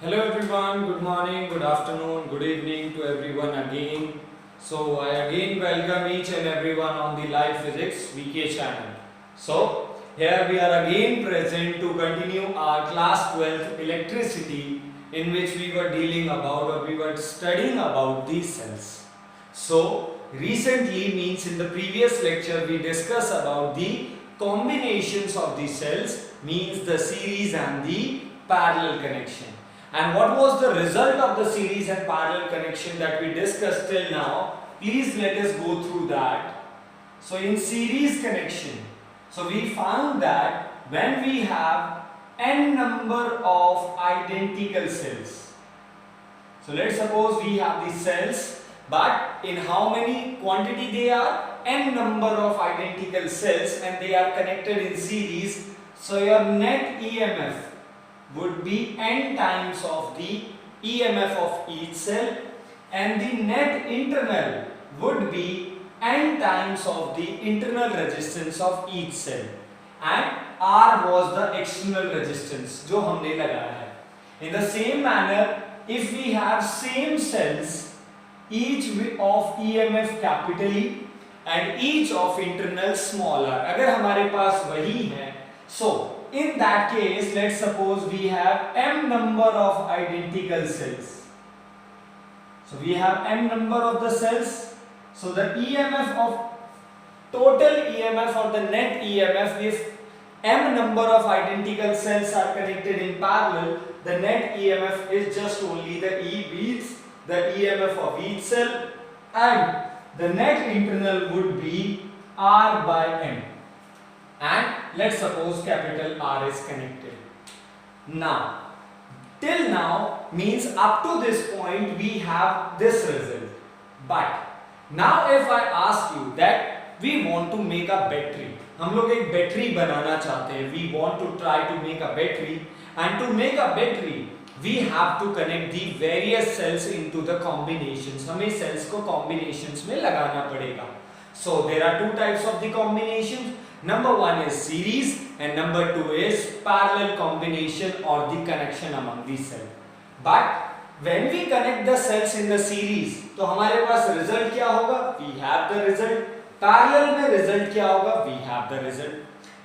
Hello everyone, good morning, good afternoon, good evening to everyone again. So I again welcome each and everyone on the Live Physics VK channel. So here we are again present to continue our class 12 electricity, in which we were dealing about or we were studying about these cells. So recently, means in the previous lecture, we discussed about the combinations of the cells, means the series and the parallel connection. And what was the result of the series and parallel connection that we discussed till now? Please let us go through that. So in series connection, so we found that when we have n number of identical cells, so let's suppose we have these cells, but in how many quantity they are? N number of identical cells, and they are connected in series. So your net EMF would be n times of the EMF of each cell, and the net internal would be n times of the internal resistance of each cell, and R was the external resistance जो हमने लगाया है. In the same manner, if we have same cells, each of EMF capital E and each of internal small r, अगर हमारे पास वही है, so in that case, let's suppose we have m number of identical cells. So we have n number of the cells. So the EMF of total EMF or the net EMF, if m number of identical cells are connected in parallel, the net EMF is just only the E beats the EMF of each cell, and the net internal would be R by M. And let's suppose capital R is connected. Now, till now means up to this point we have this result. But now if I ask you that we want to make a battery, हम लोग एक battery बनाना चाहते हैं, we want to try to make a battery, and to make a battery we have to connect the various cells into the combinations. हमें cells को combinations में लगाना पड़ेगा. So there are two types of the combinations. Number one is series and number two is parallel combination or the connection among these cells. But when we connect the cells in the series, तो हमारे पास result क्या होगा? We have the result. Parallel में result क्या होगा? We have the result.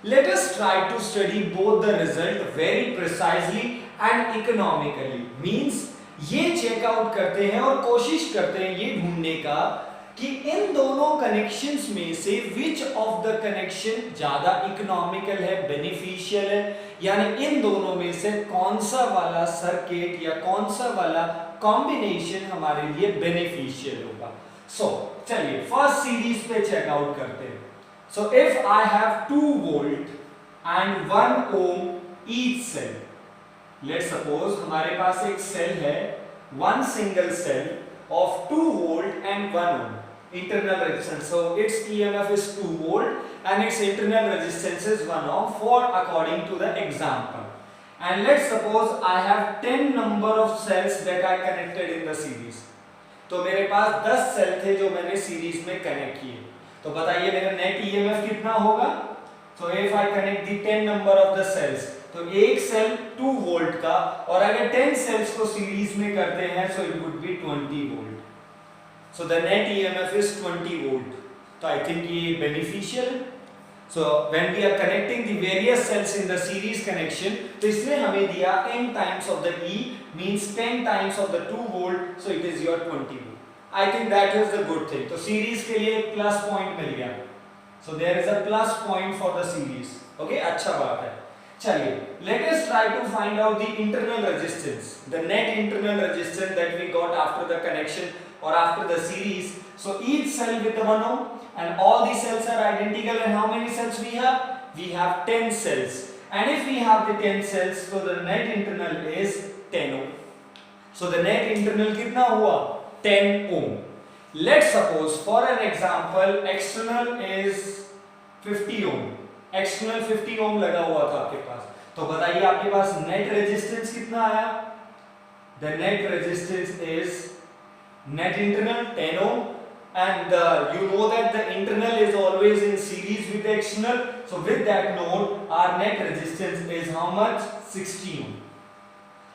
Let us try to study both the result very precisely and economically. Means ये check out करते हैं और कोशिश करते हैं ये ढूंढने का कि इन दोनों कनेक्शंस में से विच ऑफ द कनेक्शन ज्यादा इकोनॉमिकल है, बेनिफिशियल है, यानी इन दोनों में से कौन सा वाला सर्किट या कौन सा वाला कॉम्बिनेशन हमारे लिए बेनिफिशियल होगा. सो चलिए फर्स्ट सीरीज पे चेकआउट करते हैं. So if I have 2 volt and 1 ohm each cell, let's suppose हमारे पास एक सेल है, one single cell of 2 volt and 1 ohm internal resistance. So its EMF is 2 volt and its internal resistance is 1 ohm for according to the example. And let's suppose I have 10 number of cells that are connected in the series. तो मेरे पास 10 cell थे जो मैंने series में connect किए. तो बताइए मेरा नेट EMF कितना होगा? So if I connect the 10 number of the cells, तो एक सेल 2 वोल्ट का, और अगर 10 सेल्स को सीरीज में करते हैं so it would be 20 volt. So the net EMF is 20 volt. तो I think ये beneficial. So when we are connecting the various cells in the series connection, तो इसने हमें दिया n times of the E means 10 times of the 2 volt, so it is your 20 volt. I think that is the good thing. तो series के लिए एक plus point मिल गया. So there is a plus point for the series. Okay, अच्छा बात है. चलिए, let us try to find out the internal resistance, the net internal resistance that we got after the connection or after the series. So each cell with 1 ohm and all the cells are identical, and how many cells we have? We have 10 cells. And if we have the 10 cells, so the net internal is 10 ohm. So the net internal कितना हुआ? 10 ohm. Let's suppose for an example external is 50 ohm. External 50 ओम लगा हुआ था आपके पास. तो बताइए आपके पास net resistance कितना आया? The net resistance is net internal 10 ohm, and you know that the internal is always in series with the external. So with that note, our net resistance is how much? 60 ohm.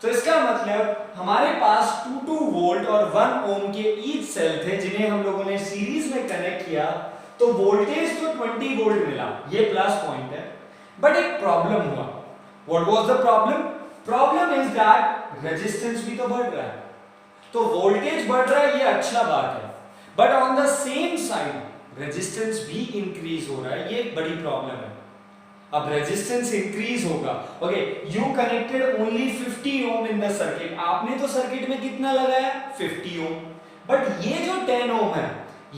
तो इसका मतलब हमारे पास 2 volt और 1 ओम के each cell थे जिन्हें हम लोगों ने सीरीज में कनेक्ट किया, तो वोल्टेज तो 20 वोल्ट मिला, ये प्लस पॉइंट है। बट एक प्रॉब्लम हुआ। What was the problem? Problem is that resistance भी तो बढ़ रहा है, तो वोल्टेज बढ़ रहा है, ये अच्छा बात है, but on the same side resistance भी इंक्रीज हो रहा है, ये एक बड़ी प्रॉब्लम है। अब रेजिस्टेंस इंक्रीज होगा, okay, you connected only 50 ohm in the circuit, आपने तो सर्किट में कितना लगाया 50 ओम, बट ये जो 10 ओम है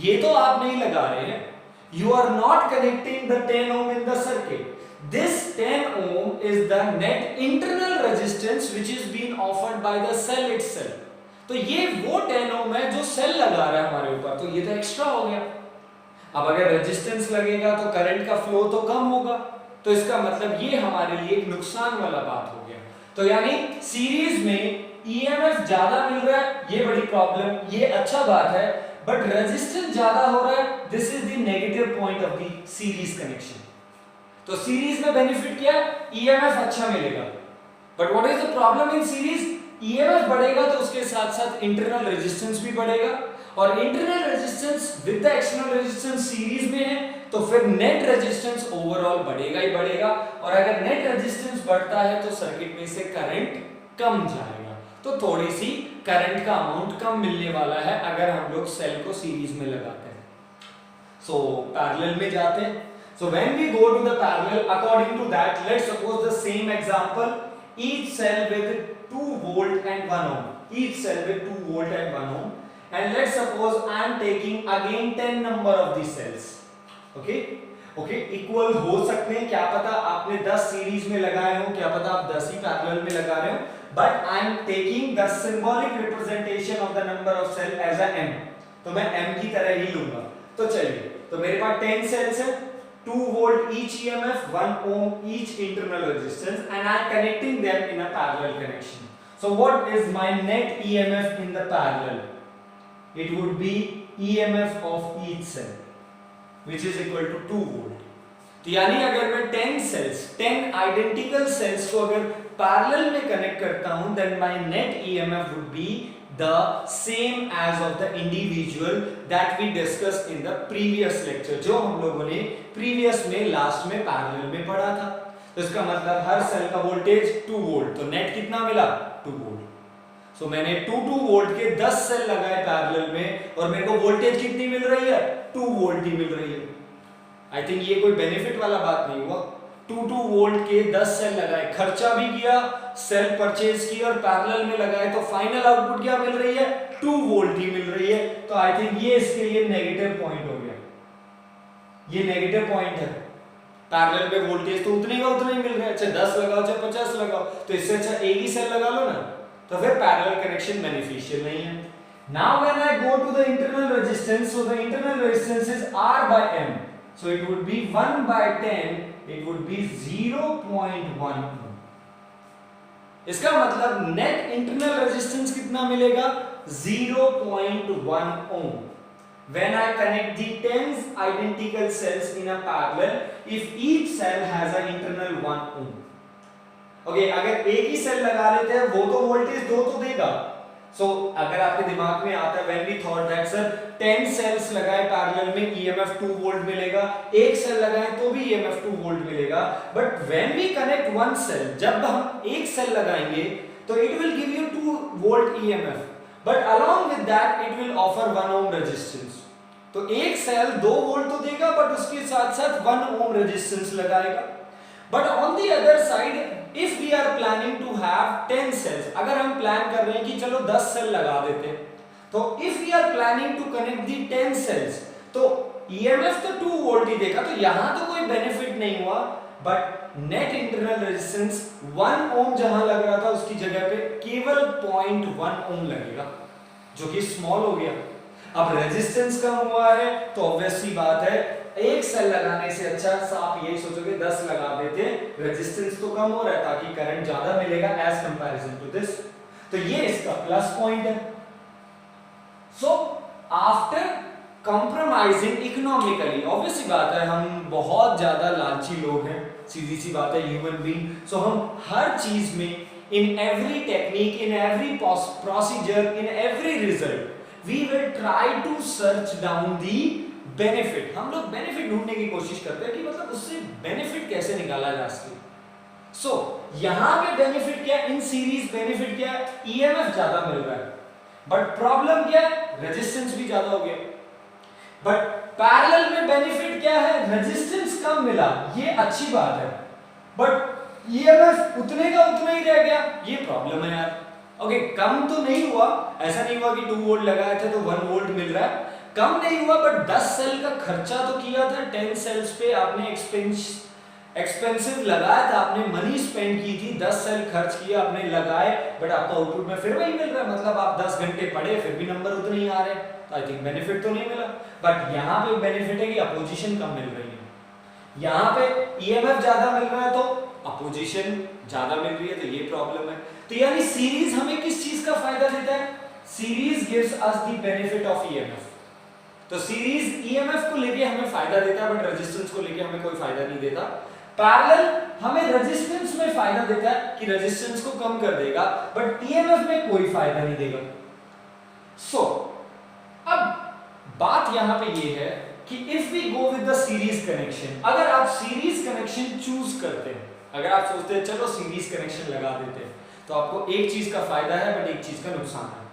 ये तो आप नहीं लगा रहे हैं, you are not connecting the 10 ohm in the circuit. This 10 ohm is the net internal resistance which is being offered by the cell itself. तो ये वो 10 ohm है जो सेल लगा रहा है हमारे ऊपर, तो ये तो एक्स्ट्रा हो गया। अब अगर रेजिस्टेंस लगेगा तो करंट का फ्लो तो कम होगा, तो इसका मतलब ये हमारे लिए एक नुकसान वाला बात हो गया। तो यानी सीरीज में ईएमएफ ज्यादा मिल रहा है, ये बड़ी प्रॉब्लम, ये अच्छा बात है, बट रेजिस्टेंस ज्यादा हो रहा है, this is the negative point of the series connection. तो सीरीज में बेनिफिट क्या है? ईएमएफ अच्छा मिलेगा, but what is the problem in series? EMF बढ़ेगा तो उसके साथ साथ इंटरनल रेजिस्टेंस भी बढ़ेगा, और internal resistance with the external resistance series में है, तो फिर नेट रेजिस्टेंस ओवरऑल बढ़ेगा ही बढ़ेगा, और अगर नेट रेजिस्टेंस बढ़ता है तो सर्किट में से करंट कम जाएगा, तो थोड़ी सी करंट का अमाउंट कम मिलने वाला है अगर हम लोग सेल को सीरीज में लगाते हैं। सो पैरेलल में जाते हैं। So when we go to the parallel, according to that, let's suppose the same example, each cell with 2 volt and 1 ohm, each cell with 2 volt and 1 ohm, and let's suppose I am taking again 10 number of these cells, okay, equal हो सकते हैं, क्या पता आपने 10 series में लगाए हो, क्या पता आप 10 ही पैरेलल में लगा रहे हो, but I am taking the symbolic representation of the number of cell as a m, तो मैं m की तरह ही लूंगा। तो चलिए, तो मेरे पास 10 cells है, 2 volt each EMF, 1 ohm each internal resistance, and I am connecting them in a parallel connection. So what is my net EMF in the parallel? It would be EMF of each cell, which is equal to 2 volt. तो यानी अगर मैं 10 cells, 10 identical cells को अगर parallel में connect करता हूं, then my net EMF would be the same as of the individual that we discussed in the previous lecture, जो हम लोगों ने previous में लास्ट में पैरेलल में पढ़ा था। तो इसका मतलब हर सेल का वोल्टेज 2 वोल्ट, तो नेट कितना मिला 2 वोल्ट। सो मैंने 2 वोल्ट के 10 सेल लगाए पैरेलल में, और मेरे को वोल्टेज कितनी मिल रही है 2 वोल्ट ही मिल रही है। आई थिंक ये कोई बेनिफिट वाला बात नहीं हुआ। 2 वोल्ट के 10 सेल लगाए, खर्चा भी किया, सेल परचेज की और पैरेलल में लगाए, तो फाइनल आउटपुट क्या मिल रही है 2 वोल्ट ही मिल रही है। तो आई थिंक ये इसके लिए नेगेटिव पॉइंट हो गया, ये नेगेटिव पॉइंट है। पैरेलल में वोल्टेज तो उतने का उतना ही मिल रहा है, चाहे 10 लगाओ चाहे 50 लगाओ, तो इससे अच्छा एक ही सेल लगा लो ना, तो फिर पैरेलल कनेक्शन बेनिफिशियल नहीं है। Now when I go to the internal resistance, so the internal resistance is R by M, so it would be 1 by 10, it would be 0.1 ohm। इसका मतलब नेट इंटरनल रेजिस्टेंस कितना मिलेगा 0.1 ohm when I connect the 10 identical cells in a parallel if each cell has an internal 1 ohm। Okay, अगर एक ही cell लगा लेते हैं वो तो वोल्टेज 2 तो देगा। सो अगर आपके दिमाग में आता है when we thought that sir 10 cells लगाए पैरेलल में ईएमएफ 2 वोल्ट मिलेगा, एक सेल लगाए तो भी ईएमएफ 2 वोल्ट मिलेगा, but when we connect one cell, जब हम एक सेल लगाएंगे तो it will give you 2 volt EMF, but along with that it will offer 1 ohm resistance. तो एक सेल 2 वोल्ट तो देगा बट उसके साथ साथ 1 ओम रेजिस्टेंस लगाएगा। But on the other side if we are planning to have 10 cells, अगर हम प्लान कर रहे हैं कि चलो 10 सेल लगा देते हैं, तो if we are planning to connect the 10 cells, तो EMF तो 2 वोल्ट ही देगा, तो यहां तो कोई बेनिफिट नहीं हुआ, बट नेट इंटरनल रेजिस्टेंस 1 ओम जहां लग रहा था उसकी जगह पे केवल 0.1 ओम लगेगा, जो कि स्मॉल हो गया। अब रेजिस्टेंस कम हुआ है तो ऑब्वियस सी बात है एक सेल लगाने से अच्छा आप यही सोचोगे 10 लगा देते, रेजिस्टेंस तो कम हो रहा है ताकि करंट ज्यादा मिलेगा एज कंपैरिजन टू दिस। तो ये इसका प्लस पॉइंट है। So after compromising economically, obvious सी बात है हम बहुत ज्यादा लालची लोग हैं, सीधी सी बात है ह्यूमन बीइंग, सो हम हर चीज में in every technique, in every procedure, in every result, we will try to search down the benefit. हम लोग benefit ढूंढने की कोशिश करते हैं कि मतलब उससे benefit कैसे निकाला जा सके. So यहाँ पे benefit क्या है? इन सीरीज benefit क्या है? EMF ज्यादा मिल रहा है. But problem क्या है? Resistance भी ज्यादा हो गया. But parallel में benefit क्या है? Resistance कम मिला. ये अच्छी बात है. But EMF उतने का उतना ही रह गया. ये प्रॉब्लम है यार. ओके, कम तो नहीं हुआ, ऐसा नहीं हुआ कि 2 वोल्ट लगाए थे तो 1 वोल्ट मिल रहा है, कम नहीं हुआ, बट 10 सेल का खर्चा तो किया था, 10 सेल्स पे आपने एक्सपेंसिव लगाया था, आपने मनी स्पेंड की थी, 10 सेल खर्च किया आपने लगाए, बट आपको आउटपुट में फिर वही मिल रहा है. मतलब आप 10 घंटे पढ़े फिर भी नंबर उतने ही आ रहे हैं, तो आई थिंक बेनिफिट तो नहीं मिला. बट यहाँ पे बेनिफिट है कि अपोजिशन कम मिल रही है. यहाँ पे EMF ज्यादा मिल रहा है तो अपोजिशन ज्यादा मिल रही है, तो ये प्रॉब्लम है. तो यानी सीरीज हमें किस चीज का फायदा देता है? Series gives us the benefit of EMF. तो सीरीज EMF को लेके हमें फायदा देता है, बट रेजिस्टेंस को लेके हमें कोई फायदा नहीं देता. पैरेलल हमें रेजिस्टेंस में फायदा देता है कि रेजिस्टेंस को कम कर देगा, बट EMF में कोई फायदा नहीं देगा. सो अब बात यहां पे ये है कि if we go with the series connection, अगर आप सीरीज कनेक्शन चूज करते हैं, अगर आप सोचते हैं चलो सीरीज कनेक्शन लगा देते हैं, तो आपको एक चीज का फायदा है बट एक चीज का नुकसान है.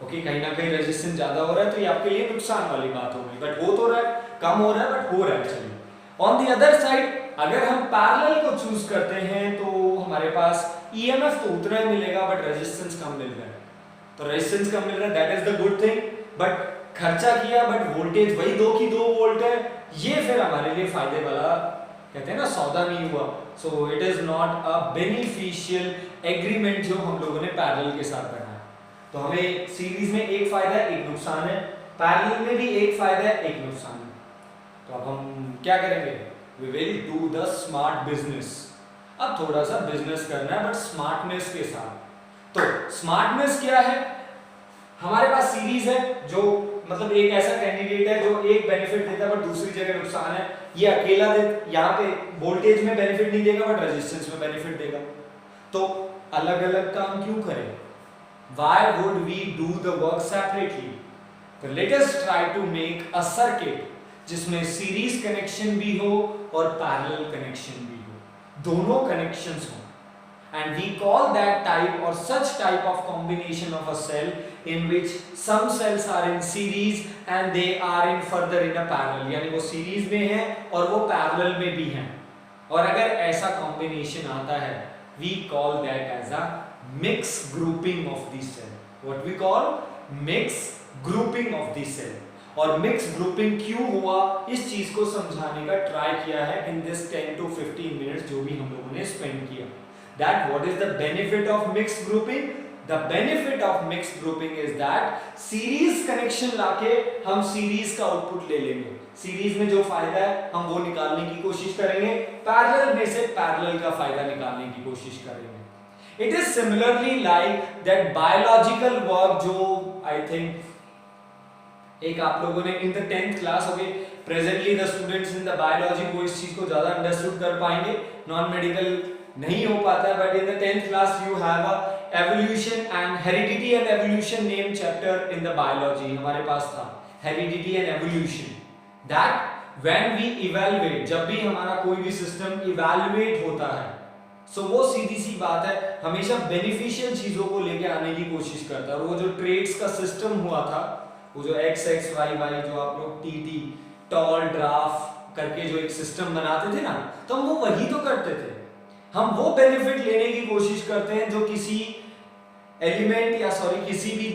ओके, कहीं ना कहीं रेजिस्टेंस ज्यादा हो रहा है तो ये आपके लिए नुकसान वाली बात हो गई, बट हो तो रहा है, कम हो रहा है बट हो रहा है. चलिए, ऑन द अदर साइड अगर हम पैरेलल को चूज करते हैं तो हमारे पास EMF तो उतना ही मिलेगा बट रेजिस्टेंस कम मिल रहा है. तो रेजिस्टेंस कम मिल रहा है, that is the good thing. But खर्चा किया बट वोल्टेज वही 2 की 2 वोल्ट है, ये फिर हमारे लिए फायदे वाला कहते हैं ना सौदा नहीं हुआ. So it is not a beneficial agreement जो हम लोगों ने पैरेलल के साथ करना है. तो हमें सीरीज में एक फायदा है, एक नुकसान है, पैरेलल में भी एक फायदा है, एक नुकसान है. तो अब हम क्या करेंगे? We will do the smart business. अब थोड़ा सा बिजनेस करना है बट स्मार्टनेस के साथ. तो स्मार्टनेस क्या है? हमारे पास सीरीज है जो मतलब एक ऐसा कैंडिडेट है जो एक बेनिफिट देता है बट दूसरी जगह नुकसान है. ये अकेला यहाँ पे वोल्टेज में बेनिफिट नहीं देगा बट रेजिस्टेंस में बेनिफिट देगा. तो अलग अलग काम क्यों करें? Why would we do the work separately? तो let us try to make a circuit जिसमें सीरीज कनेक्शन भी हो और पैरेलल कनेक्शन भी हो, दोनों कनेक्शंस हो. And we call that type or such type of combination of a cell in which some cells are in series and they are in further in a parallel. यानी वो series में है और वो पैरेलल में भी हैं. और अगर ऐसा कॉम्बिनेशन आता है, we call that as a mix grouping of the cell. What we call mix grouping of the cell. और mix grouping क्यों हुआ, इस चीज को समझाने का ट्राई किया है in this 10 to 15 minutes जो भी हम लोगों ने स्पेंड किया. That what is the benefit of mixed grouping? The benefit of mixed grouping is that series connection लाके हम series का output ले लेंगे. सीरीज में जो फायदा है हम वो निकालने की कोशिश करेंगे, पैरेलल में से पैरेलल का फायदा निकालने की कोशिश करेंगे. It is similarly like that biological work जो I think एक आप लोगों ने in the 10th class हो गई. Presently the students in the biology वो इस चीज को ज्यादा अंडरस्टूड कर पाएंगे, नॉन मेडिकल नहीं हो पाता है. But in the 10th class you have a evolution and heredity and evolution name chapter in the biology. हमारे पास था heredity and evolution. That when we evaluate, जब भी हमारा कोई भी सिस्टम इवैल्यूएट होता है, सो वो सीधी सी बात है हमेशा बेनिफिशियल चीजों को लेके आने की कोशिश करता है. और वो जो ट्रेड्स का सिस्टम हुआ था, वो जो x x y y जो आप लोग tt टॉल ड्राफ करके जो एक सिस्टम बनाते थे ना, तो हम वो वही तो करते थे. हम वो बेनिफिट लेने की कोशिश करते हैं जो किसी एलिमेंट या किसी भी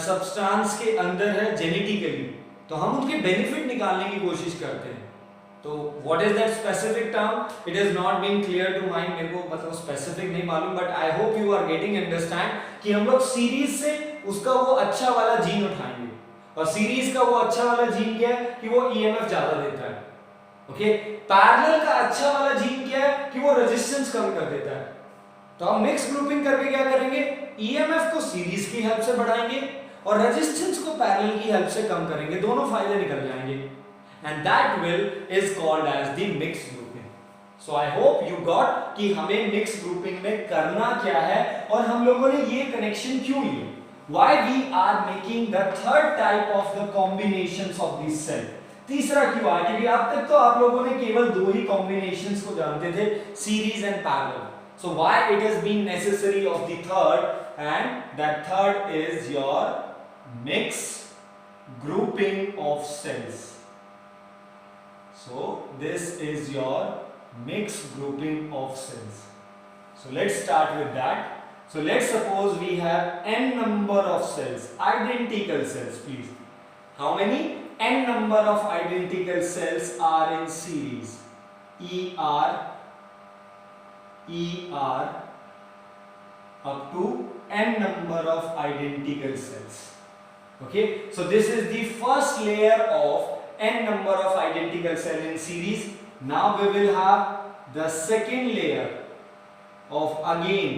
सब्सटेंस के अंदर है जेनेटिकली, तो हम उनके बेनिफिट निकालने की कोशिश करते हैं. तो what is that specific term? It is not being clear to mind. मेरे को मतलब स्पेसिफिक नहीं मालूम, but I hope you are getting understand कि हम लोग सीरीज से उसका वो अच्छा वाला जीन उठाएंगे. और सीरीज का वो अच्छा वाला जीन क्या है कि वो EMF ज्यादा देता है. ओके, पैरेलल का अच्छा वाला जीन क्या है कि वो रेजिस्टेंस कम कर देता है. तो हम मिक्स ग्रुपिंग करके क्या करेंगे? EMF को सीरीज की हेल्प से बढ़ाएंगे और रेजिस्टेंस को पैरेलल की हेल्प से कम करेंगे. दोनों फायदे निकल जाएंगे. And that will is called as the mix grouping. So I hope you got कि हमें मिक्स ग्रुपिंग में करना क्या है और हम लोगों ने ये कनेक्शन क्यों लिए, why we are making the third type of the combinations of this cell. तीसरा क्यों आया, क्योंकि अब तक तो आप लोगों ने केवल दो ही कॉम्बिनेशंस को जानते थे, series and parallel. So why it has been necessary of the third, and that third is your mix grouping of cells. So this is your mixed grouping of cells. So let's start with that. So let's suppose we have n number of cells, identical cells, please. How many? N number of identical cells are in series. ER up to n number of identical cells. Okay, so this is the first layer of n number of identical cells in series. Now we will have the second layer of again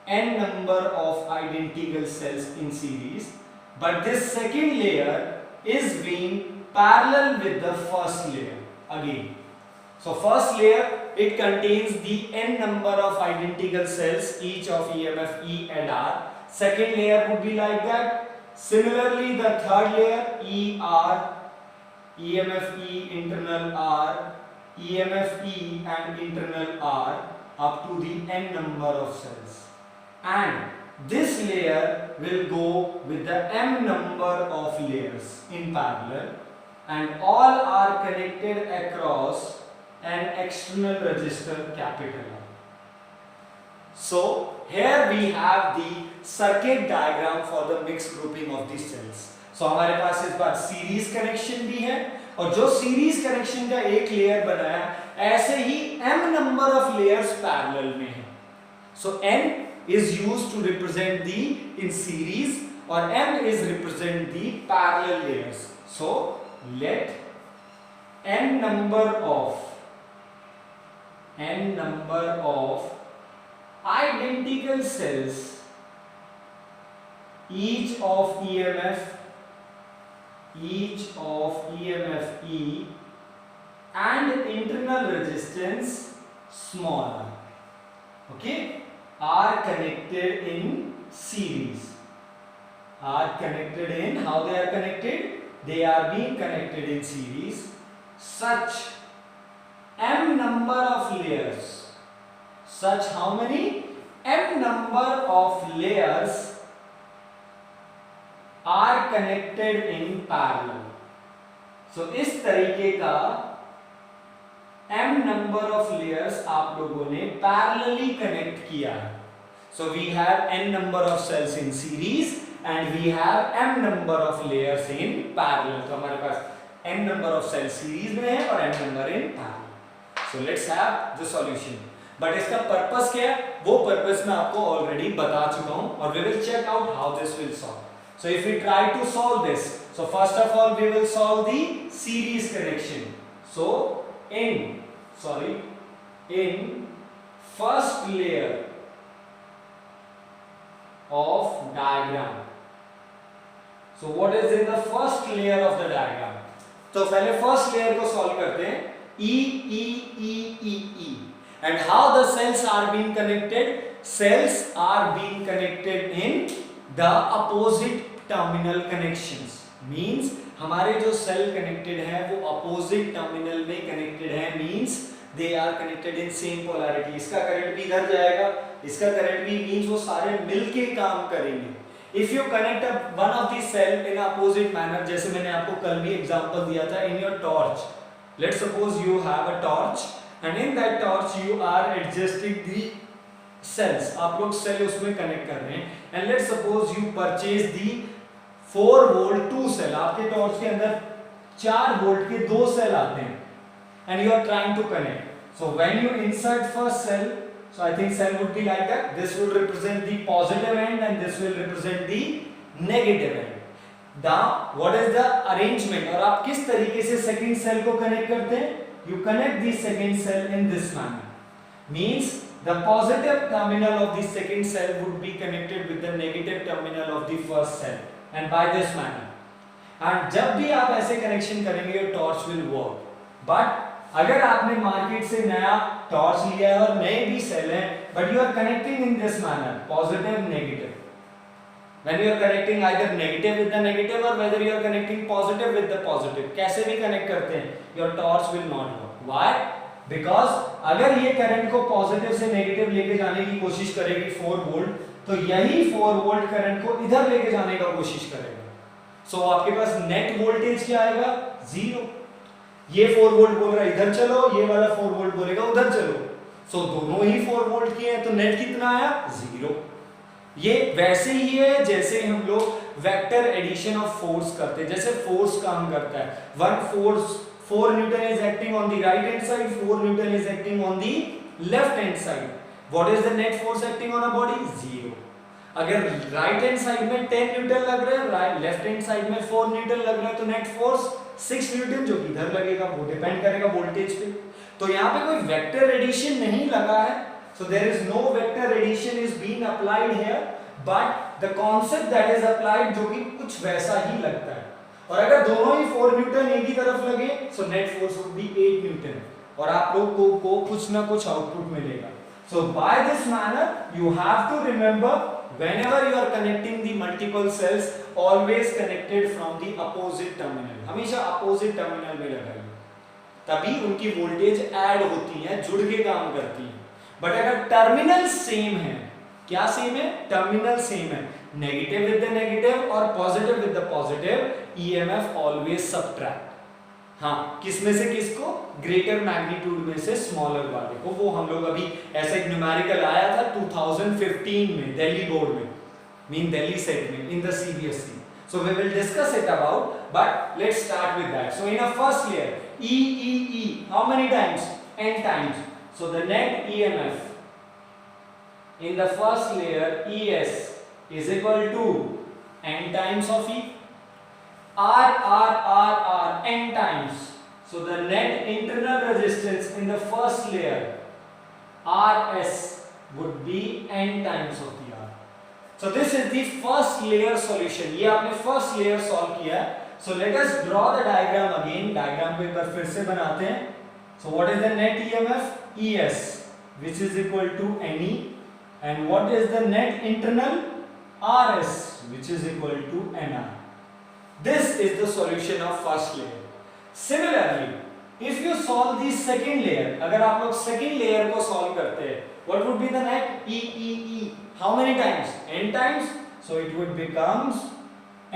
n number of identical cells in series, but this second layer is being parallel with the first layer again. So first layer, it contains the n number of identical cells, each of EMF E and R. Second layer would be like that. Similarly, the third layer, ER, EMF E, internal R, EMF E and internal R up to the n number of cells. And this layer will go with the m number of layers in parallel, and all are connected across an external resistor capital R. So here we have the circuit diagram for the mixed grouping of the cells. So हमारे पास इस बार series connection भी है, और जो series connection का एक layer बनाया, ऐसे ही m number of layers parallel में है. So n is used to represent the in series और m is represent the parallel layers. So let n number of identical cells, each of EMF E and internal resistance small r, okay, are connected in series. Are connected in, how they are connected? They are being connected in series. Such m number of layers, such how many? M number of layers are connected in parallel. So इस तरीके का m number of layers आप लोगों ने parallelly connect किया है. So we have n number of cells in series and we have m number of layers in parallel. तो हमारे पास n number of cells series में है और m number in parallel. So let's have the solution. But इसका purpose क्या है, वो purpose मैं आपको ऑलरेडी बता चुका हूं, और we will check out how this will solve. So if we try to solve this, so first of all we will solve the series connection. So in first layer of diagram. So what is in the first layer of the diagram? तो पहले first layer को solve करते हैं. E. And how the cells are being connected? Cells are being connected in the opposite terminal connections. Means हमारे जो cell connected हैं वो opposite terminal में connected हैं. Means they are connected in same polarity. इसका current भी इधर जाएगा, इसका current भी, means वो सारे मिलके काम करेंगे. If you connect up one of these cell in opposite manner, जैसे मैंने आपको कल भी example दिया था, in your torch. Let's suppose you have a torch and in that torch you are adjusting the cells. आप लोग cell उसमें connect कर रहे हैं and let's suppose you purchase the 4 volt 2 cell. आपके torch के अंदर 4 volt के 2 cell आते हैं and you are trying to connect. So when you insert first cell, so I think cell would be like that. This will represent the positive end and this will represent the negative end. Now what is the arrangement और आप किस तरीके से second cell को connect करते हैं? You connect the second cell in this manner. Means the positive terminal of the second cell would be connected with the negative terminal of the first cell and by this manner. And जब भी आप ऐसे connection करेंगे your torch will work. But अगर आपने market से नया torch लिया है और नए भी सेल हैं, but you are connecting in this manner, positive negative. When you are connecting either negative with the negative or whether you are connecting positive with the positive, कैसे भी कनेक्ट करते हैं, your torch will not work. Why? Because अगर ये current को positive से negative लेके जाने की कोशिश करेगी 4 वोल्ट, तो यही 4 वोल्ट करंट को इधर लेके जाने का कोशिश करेगा. सो आपके पास नेट वोल्टेज क्या आएगा? 0. ये 4 वोल्ट बोल रहा है इधर चलो, ये वाला 4 वोल्ट बोलेगा उधर चलो. सो दोनों ही 4 वोल्ट के हैं, तो नेट कितना आया? 0. ये वैसे ही है जैसे हम लोग वेक्टर एडिशन ऑफ फोर्स करते हैं. जैसे फोर्स काम करता है, one force 4 Newton is acting on the right hand side, 4 Newton is acting on the left hand side. What is the net force acting on a body? 0. अगर right hand side में 10 Newton लग रहा है, left hand side में 4 Newton लग रहा है, तो नेट फोर्स 6 न्यूटन जो इधर लगेगा, वो डिपेंड करेगा वोल्टेज पे. तो यहाँ पे कोई वेक्टर एडिशन नहीं लगा है. So there is no vector addition is being applied here, but the concept that is applied जो कि कुछ वैसा ही लगता है. और अगर दोनों ही 4 न्यूटन एक ही तरफ लगे, so net force would be 8 Newton, और आप लोग को कुछ ना कुछ आउटपुट मिलेगा. So by this manner you have to remember, whenever you are connecting the multiple cells, always connected from the opposite terminal. हमेशा opposite terminal में लगाइए, तभी उनकी वोल्टेज ऐड होती है, जुड़ के काम करती है. बट अगर टर्मिनल सेम है, क्या सेम है? टर्मिनल सेम है, नेगेटिव विद द नेगेटिव और positive with the positive, EMF always subtract. हाँ, किस में से किसको? ग्रेटर मैग्नीट्यूड में से स्मॉलर वाले को. वो हम लोग अभी ऐसा एक न्यूमेरिकल आया था 2015 में दिल्ली बोर्ड में, मीन दिल्ली सेट में, in the CBSE. So we will discuss it about, but let's start with that. So in a first layer E, how many times? n times. So the net EMF in the first layer ES is equal to n times of E. R n times. So the net internal resistance in the first layer RS would be n times of the R. So this is the first layer solution. ये आपने first layer solve किया है. So let us draw the diagram again. Diagram को एक बार फिर से बनाते हैं. So what is the net EMF? ES, which is equal to NE, and what is the net internal? RS, which is equal to NR. This is the solution of first layer. Similarly, if you solve the second layer, अगर आप लोग second layer को solve करते हैं, what would be the net? E. How many times? N times. So it would becomes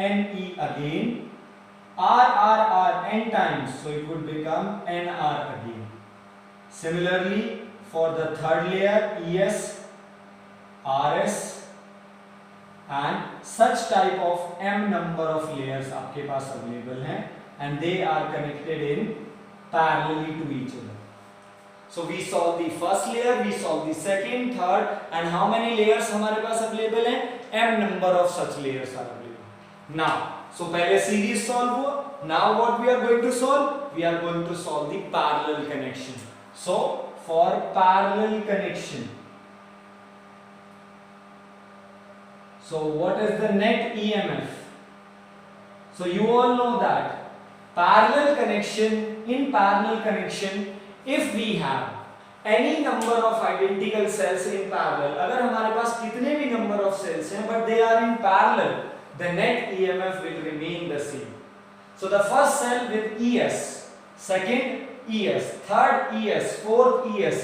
NE again. R n times, so it would become NR again. Similarly, for the third layer ES, RS, and such type of m number of layers आपके पास available हैं, and they are connected in parallelly to each other. So we solve the first layer, we solve the second, third, and how many layers हमारे पास available हैं? m number of such layers are available. Now, so पहले series solve हुआ. Now what we are going to solve? We are going to solve the parallel connection. So for parallel connection, so what is the net EMF? So you all know that parallel connection, in parallel connection, if we have any number of identical cells in parallel, अगर हमारे पास कितने भी number of cells हैं but they are in parallel, the net EMF will remain the same. So the first cell with ES, second ES, third ES, fourth ES,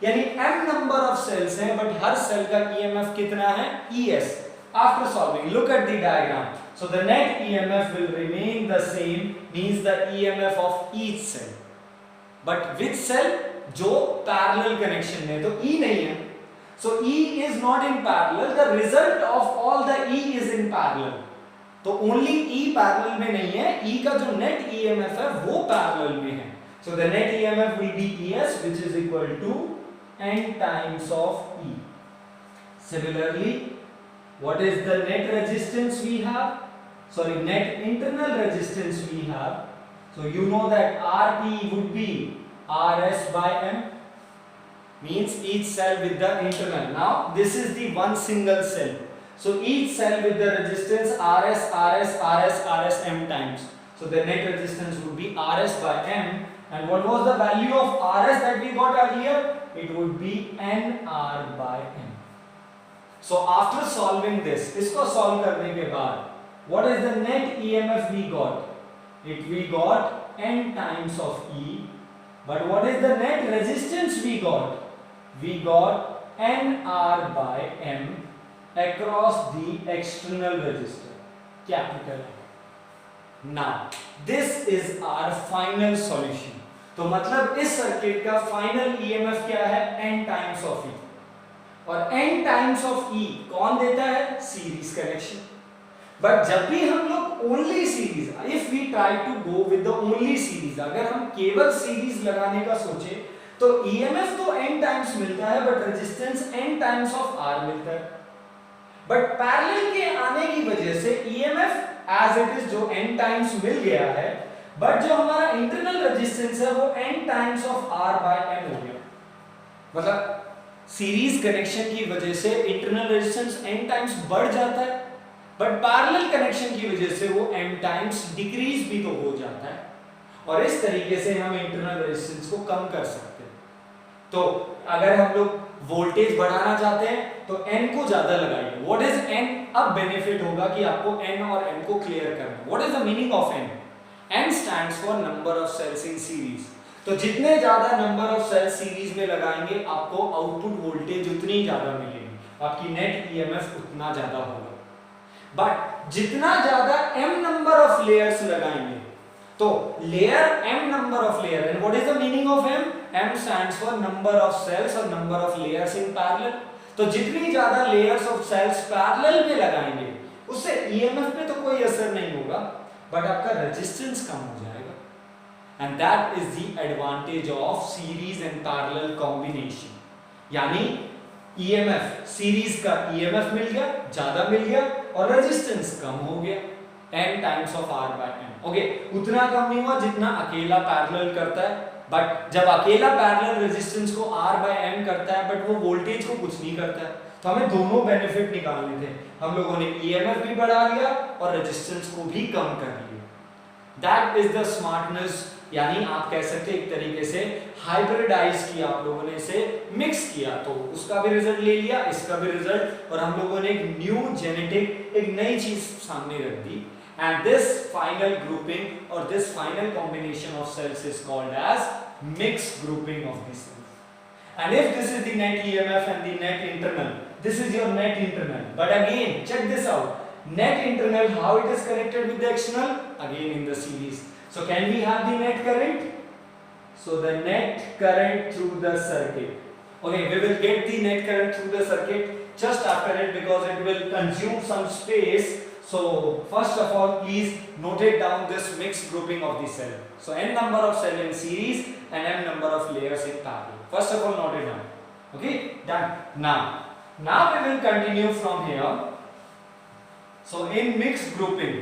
यानी m number of cells हैं but her cell का EMF कितना है? ES. After solving, look at the diagram. So the net EMF will remain the same, means the EMF of each cell. But which cell? जो parallel connection में, तो E नहीं है. So E is not in parallel. The result of all the E is in parallel. तो only E parallel में नहीं है. E का जो net EMF है वो parallel में है. So the net EMF will be ES, which is equal to n times of E. Similarly, what is the net resistance we have? Sorry, net internal resistance we have. So you know that RP would be RS by M, means each cell with the internal. Now this is the one single cell. So each cell with the resistance RS M times. So the net resistance would be RS by M, And what was the value of Rs that we got earlier? It would be nr by m. So after solving this, इसको solve करने के बाद, what is the net EMF we got? We got n times of E. But what is the net resistance we got? We got nr by m across the external resistor, capital M. Now this is our final solution. तो मतलब इस circuit का final EMF क्या है? n times of E. और n times of E कौन देता है? Series connection. बट जब भी हम लोग only series, if we try to go with the only series, अगर हम केवल सीरीज लगाने का सोचे तो ईएमएफ तो n टाइम्स मिलता है but resistance n times of R मिलता है. बट पैरेलल के आने की वजह से ईएमएफ एज इट इज जो n टाइम्स मिल गया है, बट जो हमारा इंटरनल रेजिस्टेंस है वो n times of R by m हो गया. मतलब सीरीज कनेक्शन की वजह से इंटरनल रेजिस्टेंस n टाइम्स बढ़ जाता है, बट पैरेलल कनेक्शन की वजह से वो m टाइम्स डिक्रीज भी तो हो जाता है. और इस तरीके से हम इंटरनल रेजिस्टेंस को कम कर सकते हैं. तो अगर हम लोग वोल्टेज बढ़ाना चाहते हैं तो n को ज्यादा लगाइए. What is n? अब बेनिफिट होगा कि आपको n और m को क्लियर करना. What is the meaning of n? n stands for number of cells in series. तो जितने ज्यादा नंबर ऑफ सेल्स सीरीज में लगाएंगे आपको आउटपुट वोल्टेज उतनी ज्यादा मिलेगी, आपकी नेट ईएमएफ उतना ज्यादा होगा. बट जितना ज्यादा m नंबर ऑफ लेयर्स लगाएंगे, तो layer m number of layer, and what is the meaning of m? m stands for number of cells और number of layers in parallel. तो जितनी ज्यादा लेयर्स ऑफ सेल्स पैरेलल में लगाएंगे उससे EMF पे तो कोई असर नहीं होगा, बट आपका रेजिस्टेंस कम हो जाएगा. And that is the advantage of series and parallel combination. यानी ईएमएफ, सीरीज का ईएमएफ मिल गया, ज्यादा मिल गया, और रेजिस्टेंस कम हो गया, n times of R by m. Okay, उतना कम नहीं हुआ जितना अकेला पैरेलल करता है. बट जब अकेला पैरेलल रेजिस्टेंस को R by m करता है बट वो वोल्टेज को कुछ नहीं करता है, तो हमें दोनों बेनिफिट निकालने थे. हम लोगों ने ईएमएफ भी बढ़ा लिया और रेजिस्टेंस को भी कम कर लिया. That is the smartness. यानी आप कह सकते हैं एक तरीके से हाइब्रिडाइज किया आप लोगों ने, इसे मिक्स किया, तो उसका भी रिजल्ट ले लिया, इसका भी रिजल्ट, और हम लोगों ने एक न्यू जेनेटिक, एक नई चीज सामने रख दी. And this final grouping or this final combination of cells is called as mixed grouping of the cells. And if this is the net EMF and the net internal, this is your net internal. But again, check this out. Net internal, how it is connected with the external? Again in the series. So can we have the net current? So the net current through the circuit. Okay, we will get the net current through the circuit just after it because it will consume some space. So first of all, please note it down this mixed grouping of the cell. So n number of cell in series and n number of layers in parallel. First of all, note it down. Okay, done. Now we will continue from here. So in mixed grouping,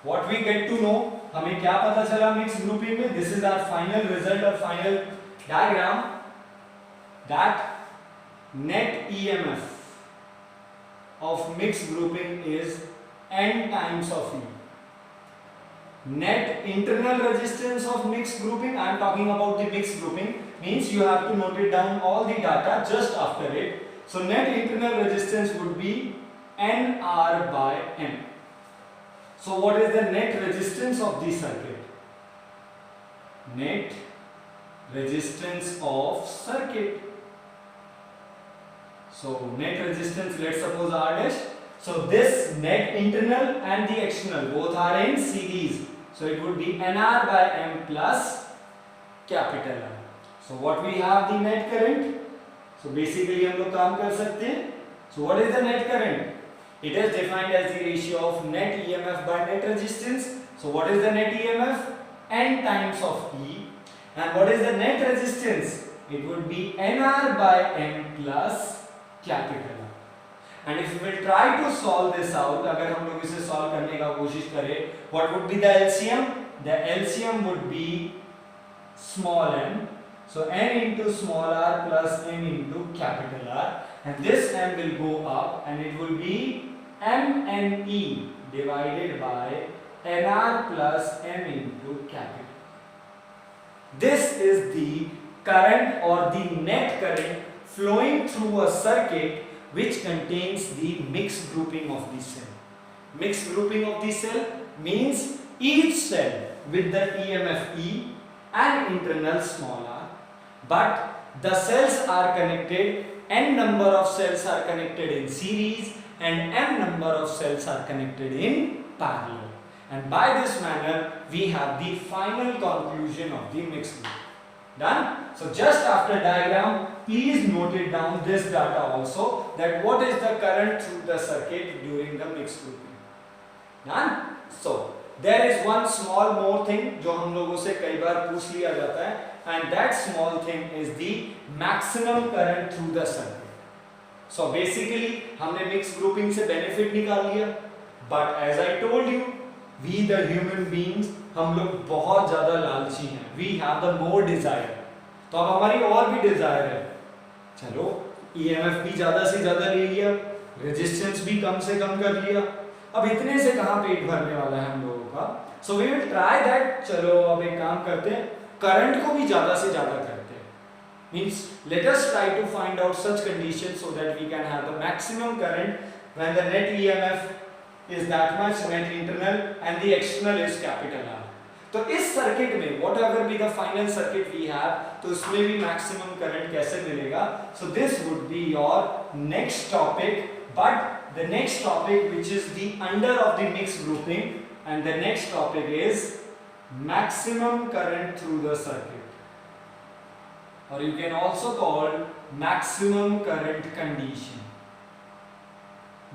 what we get to know, हमें क्या पता चला mixed grouping में? This is our final result or final diagram. That net EMF of mixed grouping is n times of E. Net internal resistance of mixed grouping, I am talking about the mixed grouping, means you have to note it down all the data just after it. So net internal resistance would be nR by m. So what is the net resistance of the circuit? Net resistance of circuit. So net resistance, let's suppose R dash. So this net internal and the external both are in series. So it would be nR by m plus capital R. So what we have the net current. So basically हम लोग काम कर सकते हैं. So what is the net current? It is defined as the ratio of net EMF by net resistance. So what is the net EMF? N times of E. And what is the net resistance? It would be nR by m plus capital R. And if we will try to solve this out, अगर हम लोग इसे solve करने का कोशिश करें, what would be the LCM? The LCM would be small m. So n into small r plus m into capital R, and this m will go up, and it will be mne divided by nr plus m into capital. This is the current or the net current flowing through a circuit which contains the mixed grouping of the cell. Mixed grouping of the cell means each cell with the EMF E and internal small r, but the cells are connected, n number of cells are connected in series and m number of cells are connected in parallel. And by this manner we have the final conclusion of the mixed group. Done? So just after diagram, please note it down this data also, that what is the current through the circuit during the mixed grouping. Done? So there is one small more thing जो हम लोगों से कई बार पूछ लिया जाता है, and that small thing is the maximum current through the circuit. So basically हमने mixed grouping से benefit निकाल लिया, but as I told you, we the human beings हम लोग बहुत ज़्यादा लालची हैं. We have the more desire. तो अब हमारी और भी desire है. चलो EMF भी ज़्यादा से ज़्यादा ले लिया, resistance भी कम से कम कर लिया. अब इतने से कहाँ पेट भरने वाला है हम लोगों का? So we will try that. चलो अब एक काम करते हैं, करंट को भी ज़्यादा से ज़्यादा करते हैं. Means let us try to find out such conditions so that we can have the maximum current when the net EMF is that much, net internal and the external is capital R. तो इस circuit में whatever be the final circuit we have, तो उसमें भी maximum current कैसे मिलेगा? So this would be your next topic, but the next topic which is the under of the mixed grouping, and the next topic is maximum current through the circuit, or you can also call maximum current condition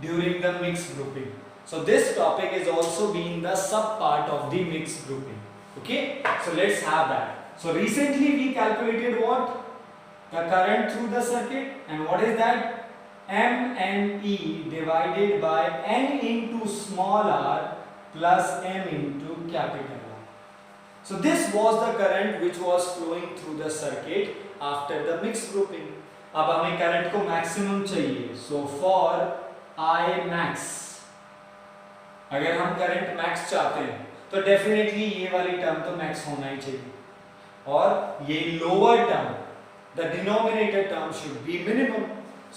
during the mixed grouping. So this topic is also being the sub part of the mixed grouping. Okay, so let's have that. So recently we calculated what? The current through the circuit, and what is that? MNE divided by n into small r plus m into capital R. So this was the current which was flowing through the circuit after the mixed grouping. अब हमें current को maximum चाहिए. So for I max, अगर हम current max चाहते हैं तो definitely ये वाली टर्म तो मैक्स होना ही चाहिए, और ये lower term, the denominator term should be minimum.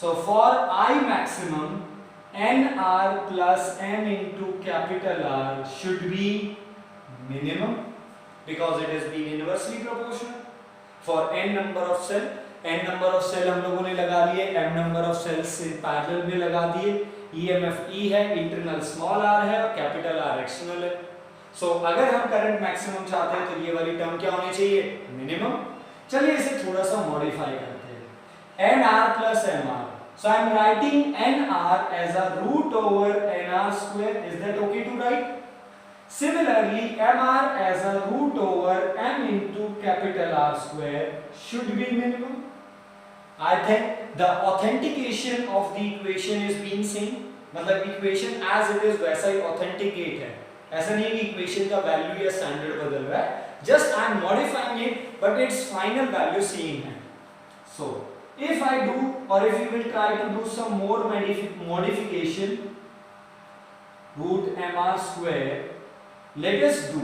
So for I maximum, NR plus M into capital R should be minimum because it is being inversely proportional. For n number of cell, n number of cell हम लोगों ने लगा लिए, m number of cells से parallel में लगा दिए. EMF E है, इंटरनल स्मॉल r है और कैपिटल R एक्सटर्नल है. सो अगर हम करंट मैक्सिमम चाहते हैं तो ये वाली टर्म क्या होनी चाहिए? मिनिमम. चलिए इसे थोड़ा सा मॉडिफाई करते हैं. NR plus MR. So I am writing NR as a root over NR square. Is that okay to write? Similarly, MR as a root over M into capital R square should be minimum. I think the authentication of the equation is being seen. मतलब equation as it is वैसा ही authenticate है. ऐसा नहीं है कि equation का value या standard बदल रहा है. Just I am modifying it, but its final value same है. So if I do, or if you will try to do some more modification, root mr square, let us do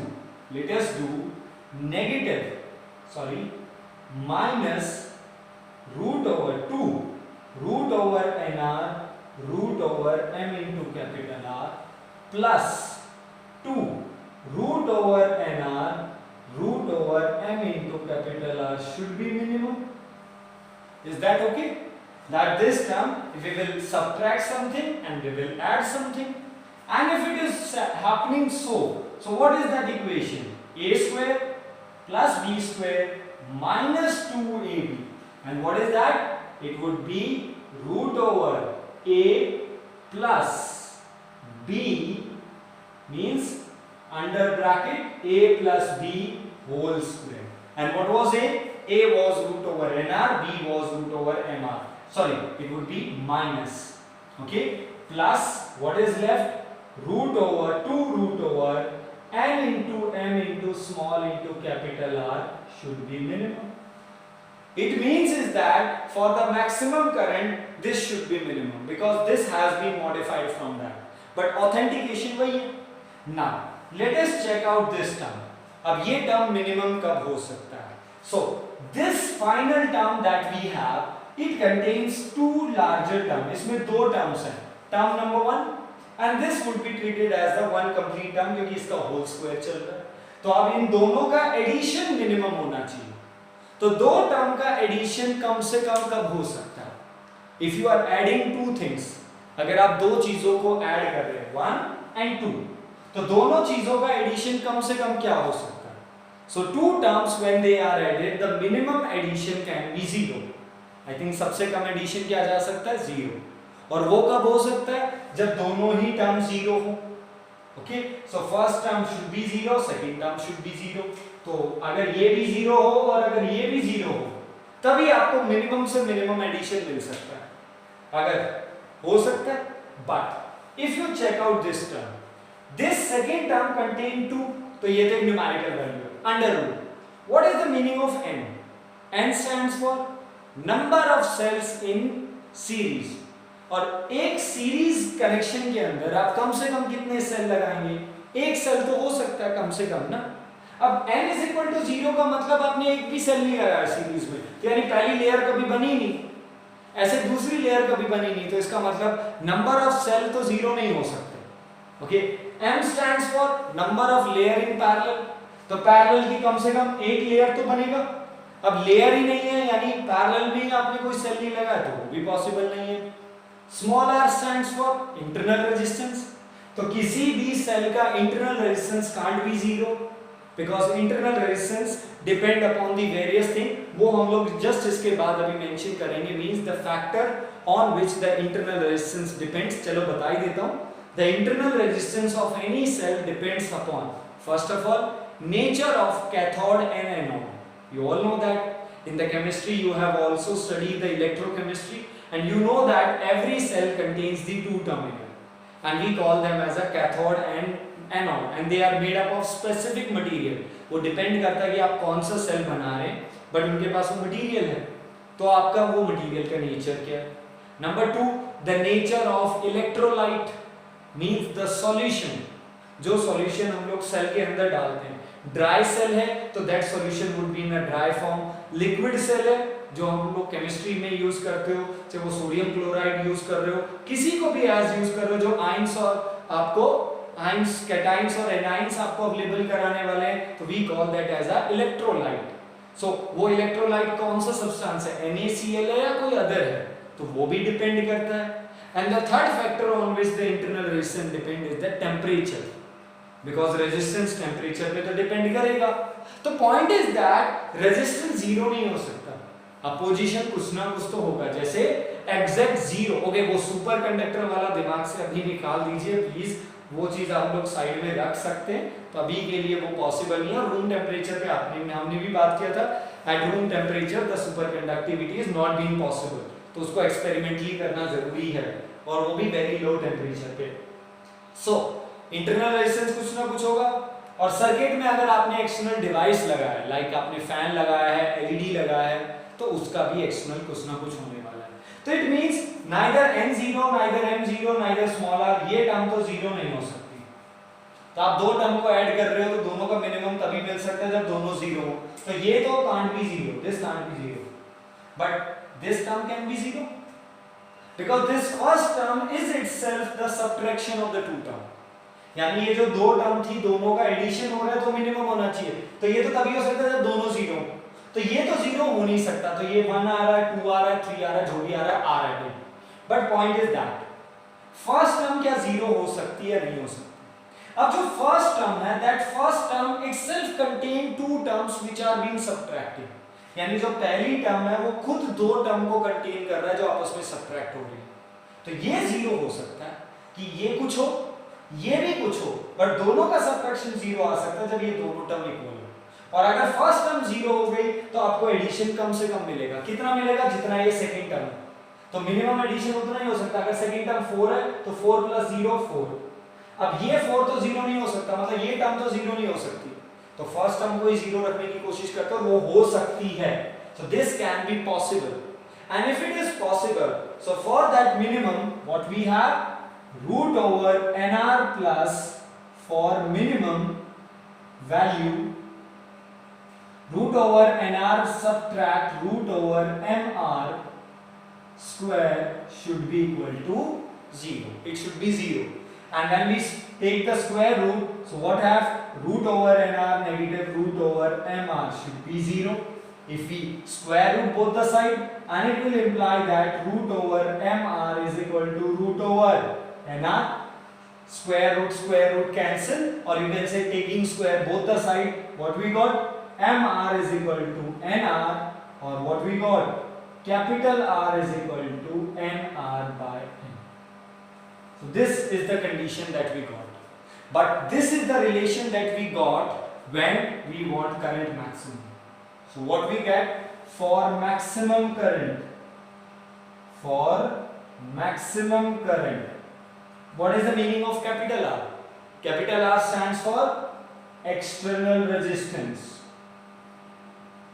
minus root over 2 root over nr root over m into capital R plus 2 root over nr root over m into capital R should be minimum. Is that okay? That this term, if we will subtract something and we will add something, and if it is happening so what is that equation? A square plus b square minus 2ab, and what is that? It would be root over a plus b, means under bracket a plus b whole square. And what was a? A was root over nr, b was root over mr. Sorry, it would be minus. Okay, plus what is left? Root over 2 root over n into m into small into capital R should be minimum. It means is that for the maximum current this should be minimum because this has been modified from that. But authentication वही है. Now let us check out this term. अब ये term minimum कब हो सकता है? So this final term that we have, it contains two larger terms. इसमें दो terms हैं, term number 1 and this would be treated as the one complete term क्योंकि इसका whole square चल रहा है। तो अब इन दोनों का एडिशन मिनिमम होना चाहिए। तो दो टर्म का एडिशन कम से कम कब हो सकता है? If you are adding two things, अगर आप दो चीजों को ऐड कर रहे हैं 1 and 2, तो दोनों चीजों का एडिशन कम से कम क्या हो सकता है? So two terms when they are added, the minimum addition can be 0. I think सबसे कम एडिशन क्या जा सकता है? 0। और वो कब हो सकता है? जब दोनों ही टर्म 0 हो। Okay, so first term should be 0, second term should be 0। तो अगर ये भी 0 हो और अगर ये भी 0 हो, तभी आपको मिनिमम से मिनिमम एडिशन मिल सकता है। अगर हो सकता है, but if you check out this term, this second term contain 2, तो ये तो एक न्यूमेरिकल वैल्यू है, under root. What is the meaning of n? n stands for number of cells in series. और एक सीरीज कनेक्शन के अंदर आप कम से कम कितने सेल लगाएंगे? एक सेल तो हो सकता है कम से कम ना। अब n इज इक्वल टू 0 का मतलब आपने एक भी सेल नहीं लगाया सीरीज में, यानी पहली लेयर कभी बनी नहीं, ऐसे दूसरी लेयर कभी बनी नहीं, तो इसका मतलब नंबर ऑफ सेल तो 0 नहीं हो सकते। Okay, m stands for number of layer in parallel, तो पैरेलल की कम से कम एक लेयर तो बनेगा। अब लेयर ही नहीं है, यानी पैरेलल में आपने कोई सेल नहीं लगाया, तो वो भी पॉसिबल नहीं है। Small r stands for internal resistance, तो किसी भी सेल का internal resistance can't be 0 because internal resistance depend upon the various thing. वो हम लोग जस्ट इसके बाद अभी मेंशन करेंगे, means the factor on which the internal resistance depends. चलो बता ही देता हूं, the internal resistance of any cell depends upon first of all nature of cathode and anode. You all know that in the chemistry you have also studied the electrochemistry, and you know that every cell contains the two terminal, and we call them as a cathode and anode, and they are made up of specific material. वो depend करता है कि आप कौन सा cell बना रहे हैं, but उनके पास वो मटीरियल है, तो आपका वो मटीरियल का नेचर क्या है। Number 2, the nature of electrolyte means the solution, जो सॉल्यूशन हम लोग सेल के अंदर डालते हैं। ड्राई सेल है तो that solution would be in a dry form. Liquid cell है जो हम लोग केमिस्ट्री में यूज करते हो, चाहे वो सोडियम क्लोराइड यूज कर रहे हो, किसी को भी एज यूज कर रहे हो, जो आयंस और आपको आयंस, कैटायंस और एनायंस आपको अवेलेबल कराने वाले हैं, तो we call that as a electrolyte. So वो इलेक्ट्रोलाइट कौन सा सब्सटेंस है, NaCl है या कोई अदर है, तो वो भी डिपेंड करता है। And the third factor on which the internal resistance depend is the temperature, because resistance temperature पे तो डिपेंड करेगा। तो पॉइंट इज दैट रेजिस्टेंस 0 नहीं हो सकता, अपोजिशन कुछ ना कुछ तो होगा, जैसे एग्जैक्ट 0। ओके, वो सुपर कंडक्टर वाला दिमाग से अभी निकाल दीजिए प्लीज, वो चीज आप लोग साइड में रख सकते हैं, तो अभी के लिए वो पॉसिबल नहीं है। रूम टेम्परेचर पे हमने भी बात किया था, at room temperature the super conductivity is not being possible, तो उसको एक्सपेरिमेंटली करना जरूरी है, और वो भी वेरी लो टेम्परेचर पे। सो इंटरनल रेजिस्टेंस कुछ ना कुछ होगा। और सर्किट में अगर आपने एक्सटर्नल डिवाइस लगाया है, लाइक आपने फैन लगाया है, एलईडी लगाया है, तो उसका भी एक्सटर्नल कुछ ना कुछ होने वाला है। तो it means neither n0 neither m0 neither small r, ये टर्म तो 0 नहीं हो सकती। तो आप दो टर्म को ऐड कर रहे हो, तो दोनों का मिनिमम तभी मिल सकता है जब दोनों 0 हो। तो ये तो can't be 0, this can't be 0, but this term can be 0 because this first term is itself the subtraction of the two term। यानी ये जो दो टर्म थी, दोनों का एडिशन हो रहा है, तो मिनिमम होना चाहिए। तो ये तो तभी हो सकता है जब दोनों 0 हो, तो ये तो 0 हो नहीं सकता, तो ये 1 आ रहा है, 2 आ रहा है, 3 आ रहा है, जो भी आ रहा है आ रहा है। But point is that first term क्या 0 हो सकती है, नहीं हो सकती। अब जो फर्स्ट टर्म है, that first term itself contain two terms which are being subtracted, यानी जो पहली टर्म है वो खुद दो टर्म को कंटेन कर रहा है जो आपस में सबट्रैक्ट हो रही है। तो ये 0 हो सकता है कि ये कुछ हो, ये भी कुछ हो, बट दोनों का सबट्रैक्शन 0 आ सकता है जब ये दोनों टर्म इक्वल हो। और अगर फर्स्ट टर्म 0 हो गई तो आपको एडिशन कम से कम मिलेगा, कितना मिलेगा, जितना ये सेकंड टर्म, तो मिनिमम एडिशन उतना ही हो सकता है। अगर सेकंड टर्म 4 है तो 4 + 0 4। अब ये 4 तो 0 नहीं हो सकता, मतलब ये टर्म तो 0 नहीं हो सकती, तो फर्स्ट टर्म को ही 0 रखने की कोशिश करते हो, वो हो सकती है। So this can be possible, and if it is possible, so for that minimum what we have root over nr plus for minimum value root over nr subtract root over mr square should be equal to 0. It should be 0. And when we take the square root, so what have root over nr negative root over mr should be 0. If we square root both the side, and it will imply that root over mr is equal to root over nr. Square root cancel, or you can say taking square both the side, what we got? mr is equal to nr, or what we got? Capital R is equal to nr by n. So this is the condition that we got. But this is the relation that we got when we want current maximum. So what we get for maximum current, what is the meaning of capital R? Capital R stands for external resistance.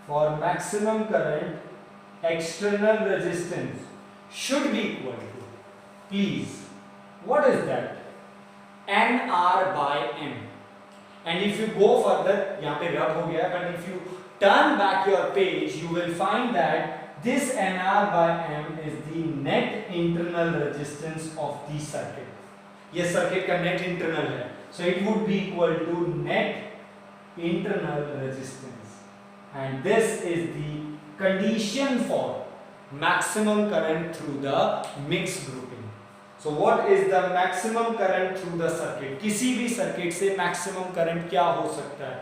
For maximum current, external resistance should be equal to, please, what is that? nr by m. And if you go further, यहाँ पे रब हो गया, but if you turn back your page, you will find that this nr by m is the net internal resistance of the circuit. ये circuit का net internal है, so it would be equal to net internal resistance, and this is the condition for maximum current through the mixed grouping. So what is the maximum current through the circuit? किसी भी circuit से maximum current क्या हो सकता है?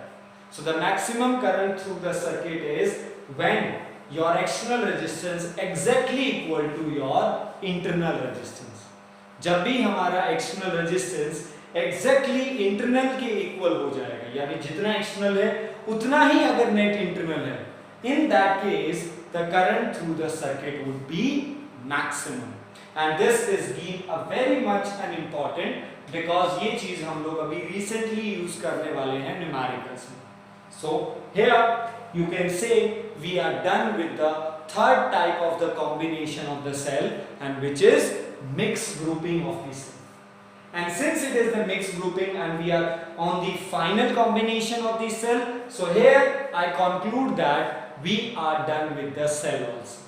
So the maximum current through the circuit is when your external resistance exactly equal to your internal resistance. जब भी हमारा external resistance exactly internal के equal हो जाएगा, यानी जितना external है उतना ही अगर net internal है, in that case the current through the circuit would be maximum. And this is being a very much an important, because ये चीज हम लोग अभी recently use करने वाले हैं numericals में. So here you can say we are done with the third type of the combination of the cell, and which is mixed grouping of the cell. And since it is the mixed grouping and we are on the final combination of the cell, so here I conclude that we are done with the cell also.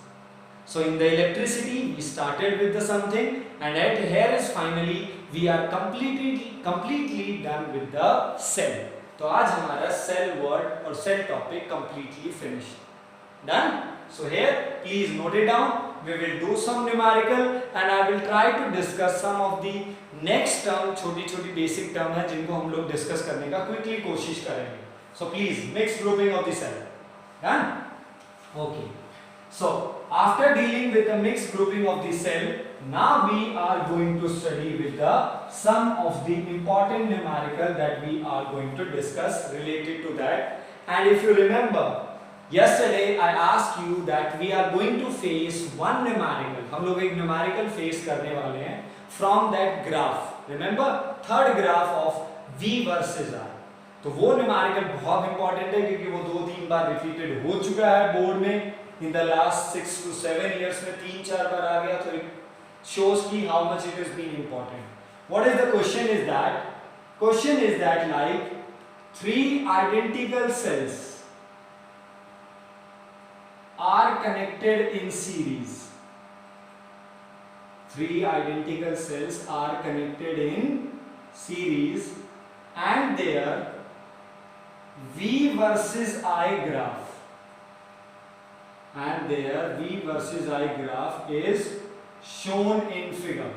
So in the electricity we started with the something, and at here is finally we are completely done with the cell. तो आज हमारा cell word और cell topic completely finished. Done? So here please note it down. We will do some numerical and I will try to discuss some of the next term, छोटी basic term है जिनको हम लोग discuss करने का quickly कोशिश करेंगे. So please mixed grouping of the cell. Done? Okay. So after dealing with the mixed grouping of the cell, now we are going to study with the some of the important numerical that we are going to discuss related to that. And if you remember, yesterday I asked you that we are going to face one numerical. हम लोग एक numerical face करने वाले हैं from that graph. Remember third graph of V versus R. तो वो numerical बहुत important है क्योंकि वो 2-3 बार repeated हो चुका है बोर्ड में. In the last 6 to 7 years में 3-4 बार आ गया, तो it shows कि how much it has been important. What is the question is that? Question is that like 3 identical cells are connected in series. 3 identical cells are connected in series and their V versus I graph. And their V versus I graph is shown in figure.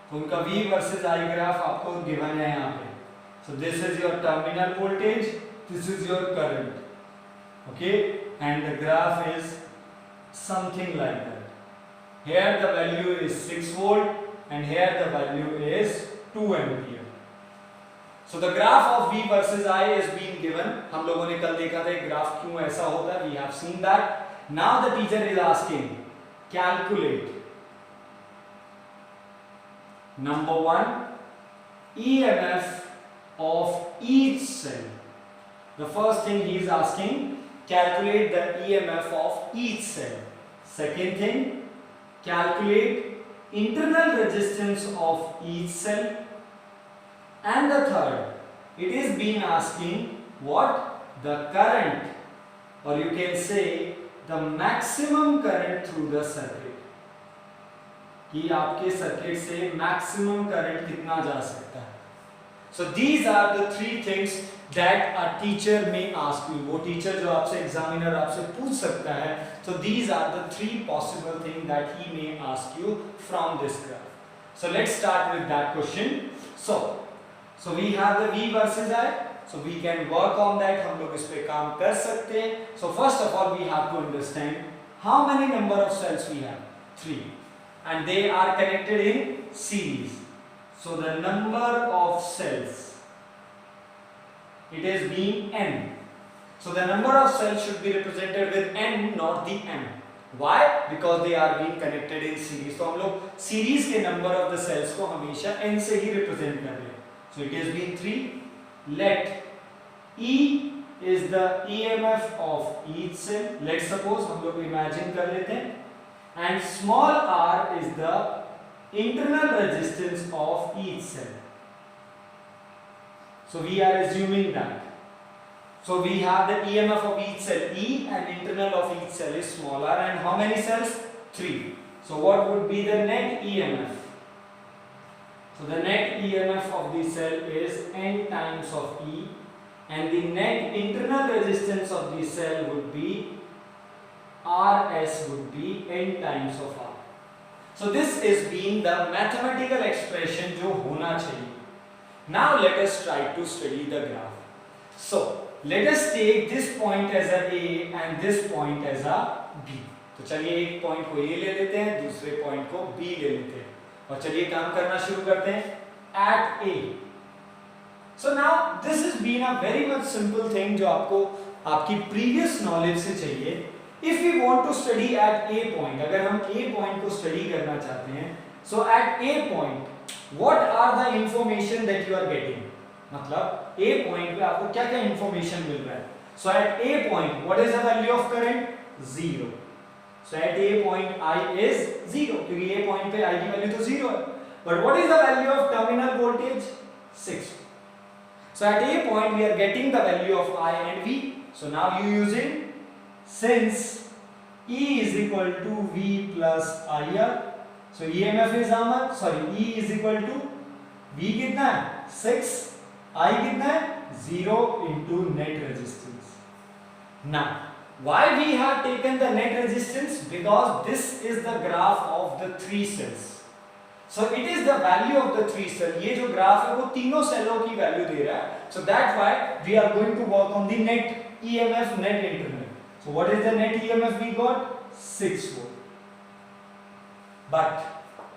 तो उनका V versus I graph आपको given है यहाँ पे. So this is your terminal voltage, this is your current, okay, and the graph is something like that. Here the value is 6 volt and here the value is 2 ampere. So the graph of V versus I is being given. हम लोगों ने कल देखा था graph क्यों ऐसा होता है. We have seen that. Now the teacher is asking, calculate number 1 EMF of each cell. The first thing he is asking, calculate the EMF of each cell. Second thing, calculate internal resistance of each cell. And the third, it is been asking what? the current, or you can say the maximum current through the circuit, कि आपके circuit से maximum current कितना जा सकता है. So these are the three things that a teacher may ask you. वो teacher जो आपसे एग्जामिनर आपसे पूछ सकता है. So these are the three possible things that he may ask you from this graph. So let's start with that question. So we have the V versus I. So we can work on that. हम लोग इस पे काम कर सकते हैं. So first of all we have to understand how many number of cells we have. 3. And they are connected in series. So the number of cells, it is being n. So the number of cells should be represented with n, not the m. Why? Because they are being connected in series. तो हम लोग series के number of the cells को हमेशा n से ही represent कर रहे हैं. So it is being 3. Let E is the EMF of each cell. Let's suppose हम लोग imagine कर लेते हैं. And small r is the internal resistance of each cell. So we are assuming that. So we have the EMF of each cell, E, and internal of each cell is smaller. And how many cells? 3. So what would be the net EMF? So the net EMF of the cell is n times of E, and the net internal resistance of the cell would be Rs would be n times of R. So this is being the mathematical expression जो होना चाहिए. Now let us try to study the graph. So let us take this point as a A and this point as a B. तो चलिए एक point को A ले लेते हैं, दूसरे पॉइंट को B ले लेते हैं, और चलिए काम करना शुरू करते हैं at A. So now this has been a very much simple thing जो आपको आपकी previous knowledge से चाहिए. If we want to study at A point, अगर हम A point को study करना चाहते हैं, so at A point, what are the information that you are getting? मतलब A point पे आपको क्या क्या information मिल रहा है? So at A point, what is the value of current? 0. So at A point, I is 0, क्योंकि A point पे I की value तो 0 है. But what is the value of terminal voltage? 6. So at A point, we are getting the value of I and V. So now you using, since E is equal to V plus IR, so EMF is how much? Sorry, E is equal to V कितना है? 6, I कितना है? 0 into net resistance. Now, why we have taken the net resistance? Because this is the graph of the 3 cells. So it is the value of the 3 cells. ये जो graph है वो तीनों सेलों की value दे रहा है. So that's why we are going to work on the net EMF, net internal. So what is the net EMF we got? 6 volt. But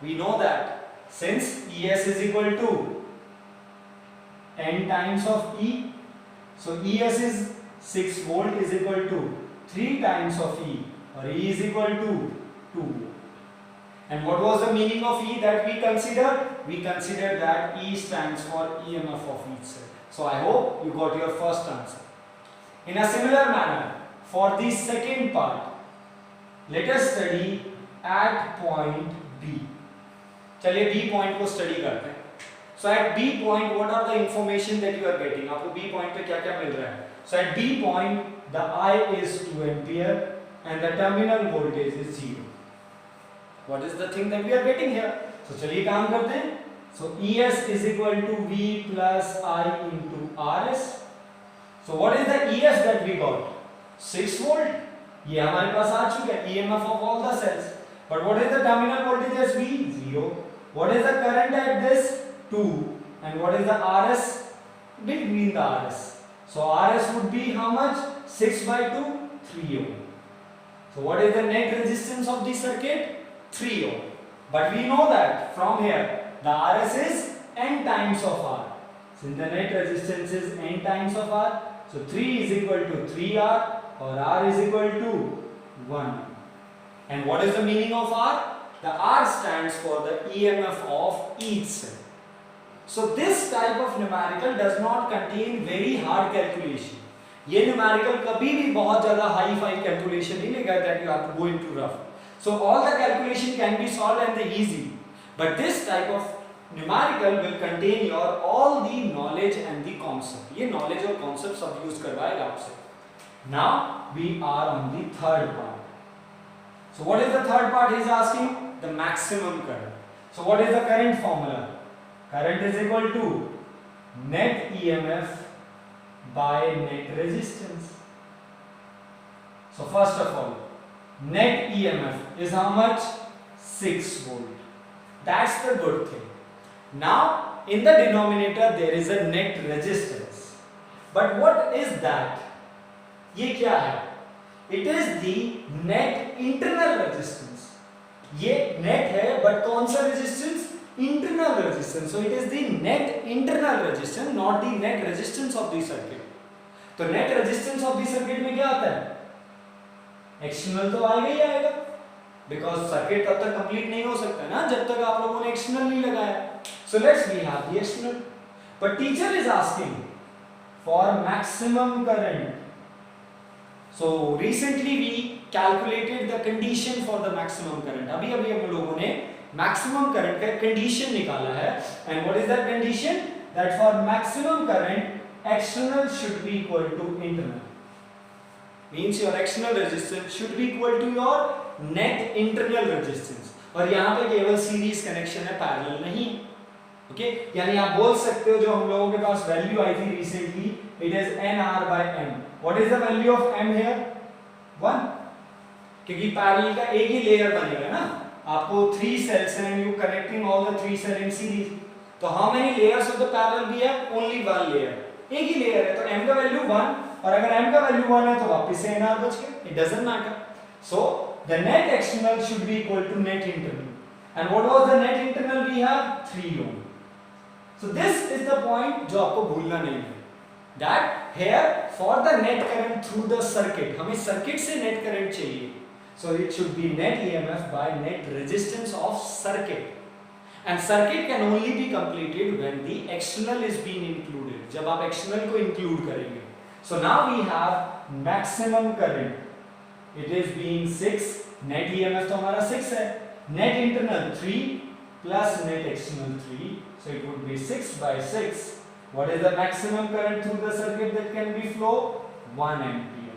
we know that since ES is equal to n times of E, so ES is 6 volt is equal to 3 times of E, or E is equal to 2 volt. And what was the meaning of E that we considered? We considered that E stands for EMF of each cell. So I hope you got your first answer. In a similar manner, for the second part, let us study at point B. चलिए B point को study करते हैं. So at B point, what are the information that you are getting? आपको B point पे क्या क्या मिल रहा है? So at B point, the I is 2 ampere and the terminal voltage is 0. What is the thing that we are getting here? So चलिए काम करते हैं. So ES is equal to V plus I into RS. So what is the ES that we got? 6 volt. ये हमारे पास आ चुका है. EMF of all the cells. But what is the terminal voltage as V? 0. What is the current at this? 2. And what is the RS? Between the RS. So RS would be how much? 6 by 2? 3 ohm. So what is the net resistance of the circuit? 3 ohm. But we know that from here the RS is n times of R. Since the net resistance is n times of R, so 3 is equal to 3R, or R is equal to 1. And what is the meaning of R? The R stands for the EMF of each cell. So this type of numerical does not contain very hard calculation. ये numerical कभी भी बहुत ज़्यादा high-fi calculation नहीं लेगा that you have to go into rough. So all the calculation can be solved and they easy. But this type of numerical will contain your all the knowledge and the concept. ये knowledge और concept सब use करवाएगा आपसे। Now we are on the third part. So what is the third part he is asking? The maximum current. So what is the current formula? Current is equal to net EMF by net resistance. So first of all, net EMF is how much? 6 volt. That's the good thing. Now in the denominator there is a net resistance. But what is that? ये क्या है? It is the net internal resistance. ये net है but कौन सा resistance? Internal resistance. So it is the net internal resistance, not the net resistance of the circuit. तो net resistance of the circuit में क्या आता है? एक्सटर्नल तो आएगा ही आएगा, बिकॉज सर्किट तब तक कंप्लीट नहीं हो सकता ना जब तक आप लोगों ने एक्सटर्नल नहीं लगाया। So let's we have the external, but teacher is asking for maximum current. So recently we calculated the condition for the maximum current. अभी अभी हम लोगों ने मैक्सिमम करंट का कंडीशन निकाला है। And what is that condition? That for maximum current external should be equal to internal. Means your external resistance should be equal to your net internal resistance। और यहाँ पे केवल सीरीज कनेक्शन है, parallel नहीं। Okay, यानी आप बोल सकते हो जो हम लोगों के पास वैल्यू आई थी recently, it is NR/M। What is the value of M here? 1, क्योंकि पैरेलल का एक ही लेयर बनेगा ना। आपको 3 सेल्स हैं, you connecting all the 3 cell in series. तो how many layers of the parallel भी है? ओनली 1 लेयर, एक ही लेयर है। तो M का वैल्यू 1, और अगर M का वैल्यू 1 है तो वापस से NR बच गया। It doesn't matter. So the net external should be equal to net internal. And what was the net internal? We have 3 ohm. So this is the point जो आपको भूलना नहीं है, that here for the net current through the circuit, हमें circuit से net current चाहिए। So it should be net EMF by net resistance of circuit. And circuit can only be completed when the external is been included, जब आप external को include करेंगे। So now we have maximum current. It is being 6. Net EMF तो हमारा 6 है. Net internal 3 plus net external 3. So it would be 6 by 6. What is the maximum current through the circuit that can be flow? 1 ampere.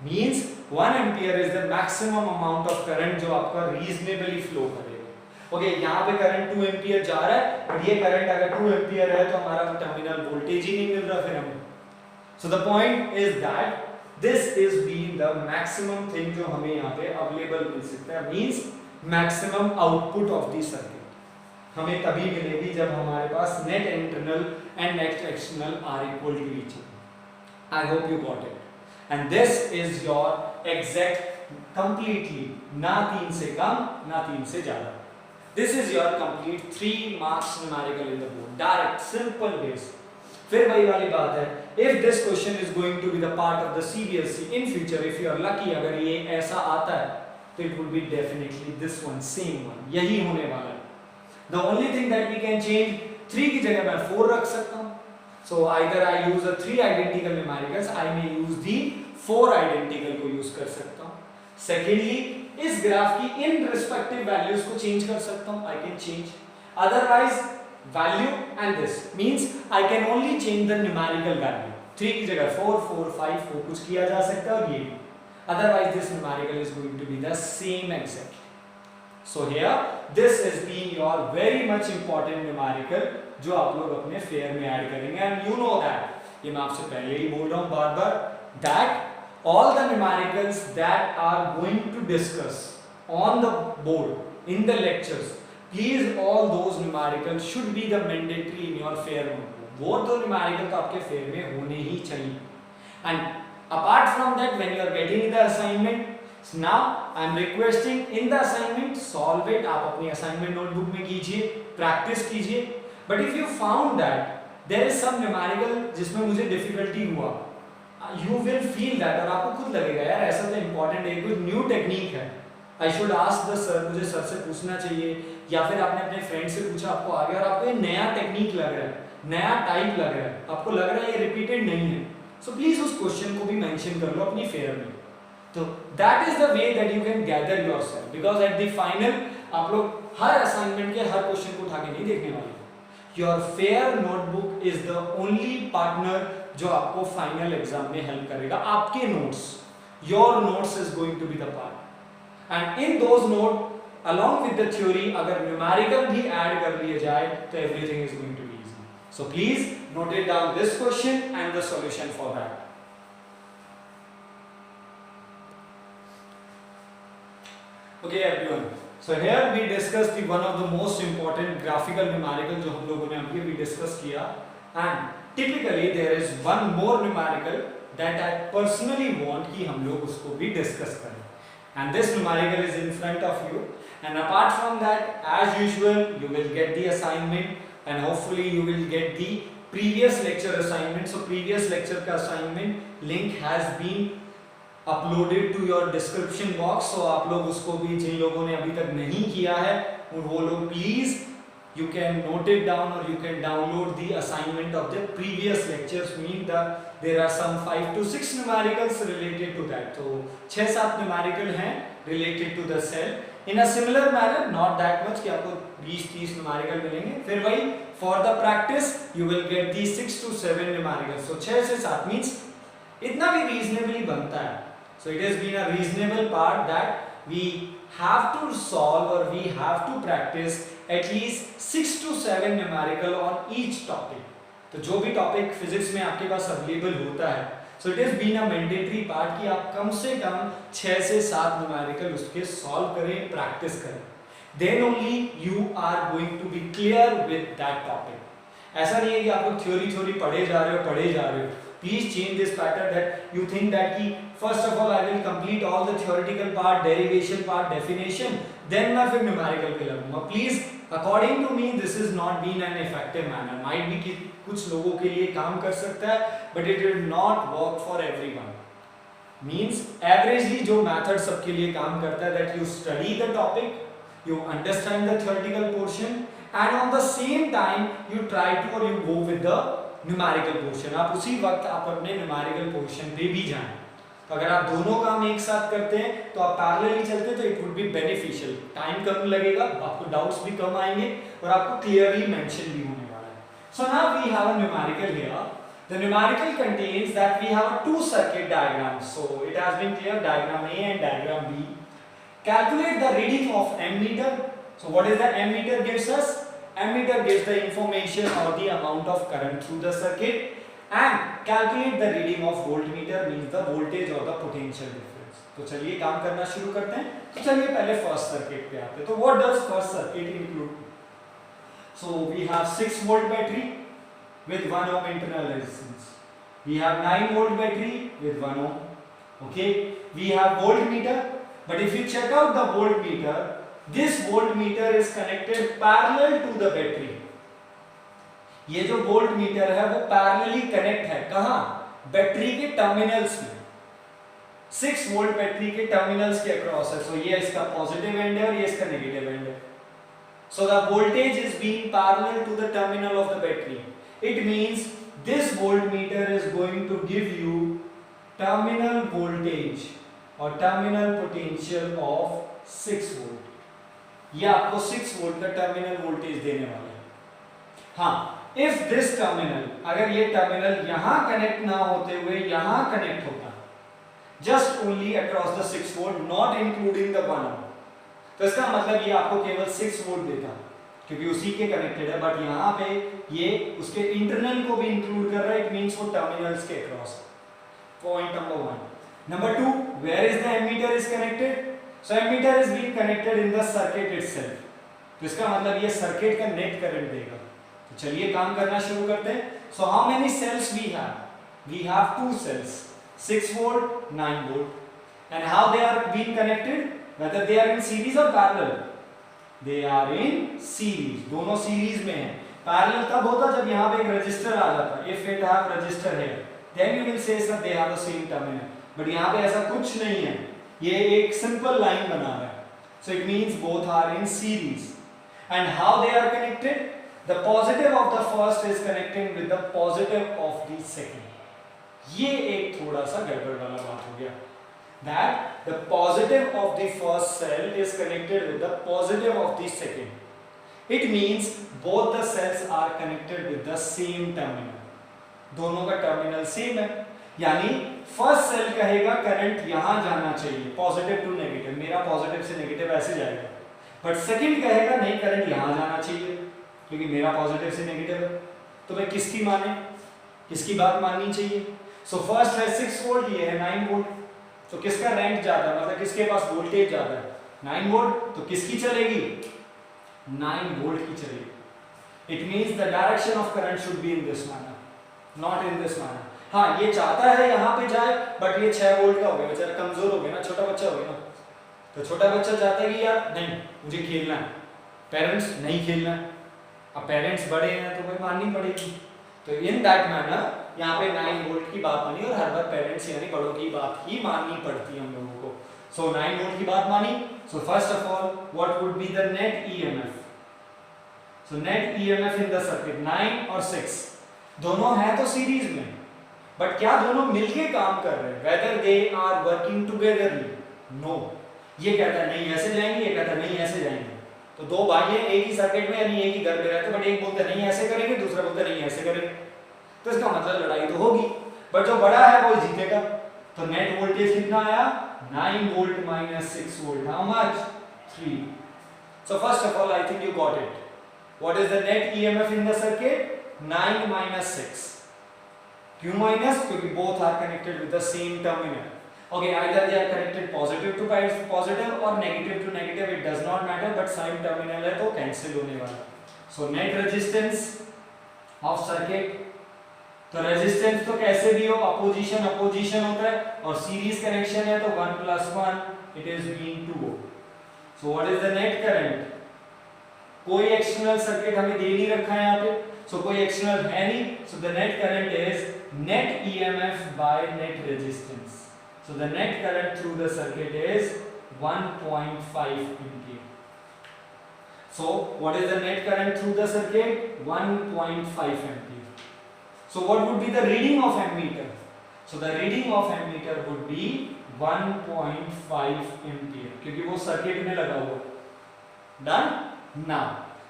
Means 1 ampere is the maximum amount of current जो आपका reasonably flow करेगा. Okay, यहाँ पे current 2 ampere जा रहा है, but ये current अगर 2 ampere है तो हमारा terminal voltage ही नहीं मिल रहा फिर हमें। So the point is that this is being the maximum thing जो हमें यहाँ पे available मिल सकता है, means maximum output of the circuit हमें तभी मिलेगी जब हमारे पास net internal and net external are equal to each other. I hope you got it. And this is your exact completely, ना 3 से कम ना 3 से ज़्यादा। This is your complete 3 marks numerical in the board, direct simple base। फिर वही वाली बात है, if this question is going to be the part of the CBSE in future, if you are lucky, अगर ये ऐसा आता है तो it would be definitely this one, same one, यही होने वाला है। The only thing that we can change, 3 की जगह मैं 4 रख सकता हूँ। So either I use a 3 identical numericals, I may use the 4 identical को use कर सकता हूँ। Secondly, इस ग्राफ की इन रिस्पेक्टिव वैल्यूज को चेंज कर सकता हूँ, I can change। Otherwise value and this means I can only change the numerical value। 3 की जगह 4, 4, 5 को कुछ किया जा सकता है और ये भी। Otherwise this numerical is going to be the same exactly। So here this is being your very much important numerical जो आप लोग अपने फेयर में ऐड करेंगे। And you know that, ये मैं आपसे पहले ही बोल रहा हूँ बार बार, that all the numericals that are going to discuss on the board in the lectures, please all those numericals should be the mandatory in your fair notebook। वो तो numerical तो आपके fair में होने ही चाहिए। And apart from that, when you are getting the assignment, now I am requesting in the assignment solve it। आप अपनी assignment notebook में कीजिए, practice कीजिए। But if you found that there is some numerical जिसमें मुझे difficulty हुआ, you will feel that, और आपको खुद लगेगा यार ऐसा तो important है, कुछ new technique है, I should ask the sir, मुझे सर से पूछना चाहिए, या फिर आपने अपने फ्रेंड से पूछा आपको आ गया और आपको ये नया टेक्निक लग रहा है, नया टाइप लग रहा है, आपको लग रहा है ये रिपीटेड नहीं है, सो प्लीज उस क्वेश्चन को भी मेंशन कर लो अपनी फेयर में। तो that is the way that you can gather yourself, because at the final आप लोग हर असाइनमेंट के हर क्वेश्चन को उठा के नहीं देखने वाले हो। Your fair notebook is the only partner जो आपको फाइनल एग्जाम में हेल्प करेगा। आपके notes, your notes is going to be the part, and in those note along with the theory अगर numerical भी ऐड कर लिए जाए तो everything is going to be easy. So please note it down this question and the solution for that. Okay everyone, so here we discussed the one of the most important graphical numerical जो हम लोगों ने अभी भी discuss किया, and typically there is one more numerical that I personally want कि हम लोग उसको भी discuss करें, and this numerical is in front of you. And apart from that, as usual, you will get the assignment and hopefully you will get the previous lecture assignment. So previous lecture का assignment link has been uploaded to your description box. So आप लोग उसको भी, जिन लोगों ने अभी तक नहीं किया है वो लोग please you can note it down or you can download the assignment of the previous lectures. Mean that there are some 5 to 6 numericals related to that. तो 6-7 numerical हैं related to the cell. In a similar manner, not that much कि आपको 20-30 numerical मिलेंगे, फिर वही for the practice you will get the 6 to 7 numericals. So 6 से 7 means इतना भी reasonably बनता है. So it has been a reasonable part that we have to solve or we have to practice at least 6 to 7 numerical on each topic. तो जो भी topic physics में आपके पास available होता है, so it has been a mandatory part कि आप कम से कम 6 से 7 numerical उसके solve करें, practice करें. Then only you are going to be clear with that topic. ऐसा नहीं है कि आप लोग theory पढ़े जा रहे हो. Please change this pattern that you think that कि first of all I will complete all the theoretical part, derivation part, definition, then मैं फिर numerical पे लगूंगा. Please, according to me, this is not been an effective manner. Might be कि कुछ लोगों के लिए काम कर सकता है, but it will not work for everyone. Means averagely जो method सबके लिए काम करता है, that you study the topic, you understand the theoretical portion, and on the same time you try to or you go with the numerical portion. आप उसी वक्त आप अपने numerical portion पे भी जाएं. तो अगर आप दोनों काम एक साथ करते हैं तो आप पैरेलली चलते हैं तो it would be beneficial. Time कम लगेगा, आपको डाउट्स भी कम आएंगे और आपको क्लियरली मेंशन भी होने वाला है. So now we have a numerical here. The numerical contains that we have two circuit diagrams. So it has been clear, diagram A and diagram B. Calculate the reading of ammeter. So what is the ammeter gives us? Ammeter gives the information or the amount of current through the circuit. And calculate the reading of voltmeter, means the voltage or the potential difference. तो चलिए काम करना शुरू करते हैं. तो चलिए पहले फर्स्ट सर्किट पे आते हैं. तो what does first circuit include? So we have 6 volt battery with 1 ohm internal resistance. We have 9 volt battery with 1 ohm. Okay. We have voltmeter, but if you check out the voltmeter, this voltmeter is connected parallel to the battery. ये जो volt meter है वो parallelly connect है कहां? Battery के terminals में. 6 volt battery के terminals के अक्रॉस है. सो ये इसका पॉजिटिव एंड है और ये इसका नेगेटिव एंड है. So the voltage is being parallel to the terminal of the battery. It means this voltmeter is going to give you terminal voltage और टर्मिनल पोटेंशियल ऑफ 6 वोल्ट. ये आपको 6 volt का terminal voltage देने वाला है. हाँ, if this terminal, अगर ये टर्मिनल यहां कनेक्ट ना होते हुए यहां कनेक्ट होता, just only across the 6 volt, not including the 1 ohm, तो इसका मतलब ये आपको केवल 6 वोल्ट देता क्योंकि उसी के कनेक्टेड है. बट यहाँ पे ये उसके इंटरनल को भी इंक्लूड कर रहा है. इट मींस वो टर्मिनल्स के across. Point number 1. Number 2, where is the ammeter is connected? So ammeter is being connected in the circuit itself. तो इसका मतलब ये सर्किट का नेट करंट देगा. तो चलिए काम करना शुरू करते हैं. So how many cells we have? We have 2 cells, 6 volt, 9 volt. And how they are being connected? Whether they are in series or parallel? They are in series. दोनों सीरीज में हैं. Parallel तब होता जब यहाँ पे एक रजिस्टर आ जाता. If it have register here, then you will say that they have the same terminal. But यहाँ पे ऐसा कुछ नहीं है. ये एक simple line बना रहा है. So it means both are in series. And how they are connected? The positive of the first is connecting with the positive of the second. ये एक थोड़ा सा गड़बड़ वाला बात हो गया. That the positive of the first cell is connected with the positive of the second. It means both the cells are connected with the same terminal. दोनों का टर्मिनल सेम है, यानी फर्स्ट सेल कहेगा करंट यहां जाना चाहिए, positive to negative, मेरा positive से नेगेटिव ऐसे जाएगा, बट सेकंड कहेगा नहीं करंट यहां जाना चाहिए क्योंकि मेरा पॉजिटिव से नेगेटिव है। तो मैं किसकी माने, किसकी बात माननी चाहिए? सो फर्स्ट है 6 वोल्ट, ये है 9 वोल्ट, तो किसका रेंट ज्यादा है, मतलब किसके पास वोल्टेज ज्यादा है? 9 वोल्ट, तो किसकी चलेगी? 9 वोल्ट की चलेगी। It means the direction of current should be in this manner, not in this manner. हाँ, ये चाहता है यहाँ पे जाए, बट ये 6 वोल्ट का हो गया, बेचारा कमजोर हो गया ना, छोटा बच्चा हो गया ना, तो छोटा बच्चा चाहता है कि यार नहीं मुझे खेलना है, पेरेंट्स नहीं खेलना है, अब पेरेंट्स बड़े हैं तो भाई माननी पड़ेगी। तो इन दैट मैनर यहाँ पे 9 वोल्ट की बात मानी, और हर बार पेरेंट्स यानी बड़ों की बात ही माननी पड़ती है हम लोगों को। सो 9 वोल्ट की बात मानी। सो first of all what would be the net EMF? So net EMF in the circuit 9 और 6 दोनों हैं तो सीरीज में, बट क्या दोनों मिलके काम कर रहे हैं? Whether they are working togetherly? No. ये कहता है नहीं ऐसे जाएंगे, ये कहता है नहीं ऐसे जाएंगे। तो दो भाई हैं एक ही सर्किट में, यानी एक ही घर में रहते, बट एक बोलता नहीं ऐसे करेंगे, दूसरा बोलता नहीं ऐसे करेंगे, तो इसका मतलब लड़ाई तो होगी, बट जो बड़ा है वो जीतेगा। तो नेट वोल्टेज कितना आया? 9 volt minus 6 volt, how much? 3। So first of all I think you got it. What is the net EMF in the circuit? 9 minus 6. क्यों माइनस? क्योंकि both are connected with the same terminal. Okay, either they are connected positive to positive or negative to negative, it does not matter, but same terminal है तो cancel होने वाला। So net resistance of circuit, तो resistance तो कैसे भी हो opposition opposition होता है, और series connection है तो 1 plus 1 it is being 2 ohm. So what is the net current? कोई एक्सटर्नल सर्किट हमें दे नहीं रखा है यहाँ पे, सो कोई एक्सटर्नल है नहीं, so the net current is net EMF by net resistance. So the net current through the circuit is 1.5 ampere. So what is the net current through the circuit? 1.5 ampere. So what would be the reading of ammeter? So the reading of ammeter would be 1.5 ampere, क्योंकि वो circuit में लगा हुआ है। Done? Now,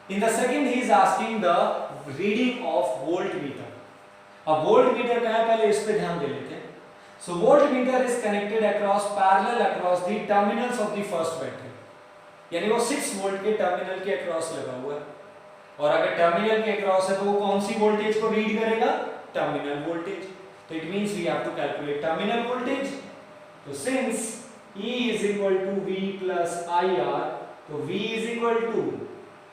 in the second he is asking the reading of voltmeter. अब voltmeter क्या है पहले इस पे ध्यान दे लेते हैं। So voltmeter is connected across parallel across the terminals of the first battery. यानी वो 6 वोल्ट के टर्मिनल के अक्रॉस लगा हुआ है, और अगर टर्मिनल के अक्रॉस है तो वो कौन सी वोल्टेज को रीड करेगा? Terminal voltage. तो it means we have to calculate terminal voltage. तो since E is equal to V plus IR, तो V is equal to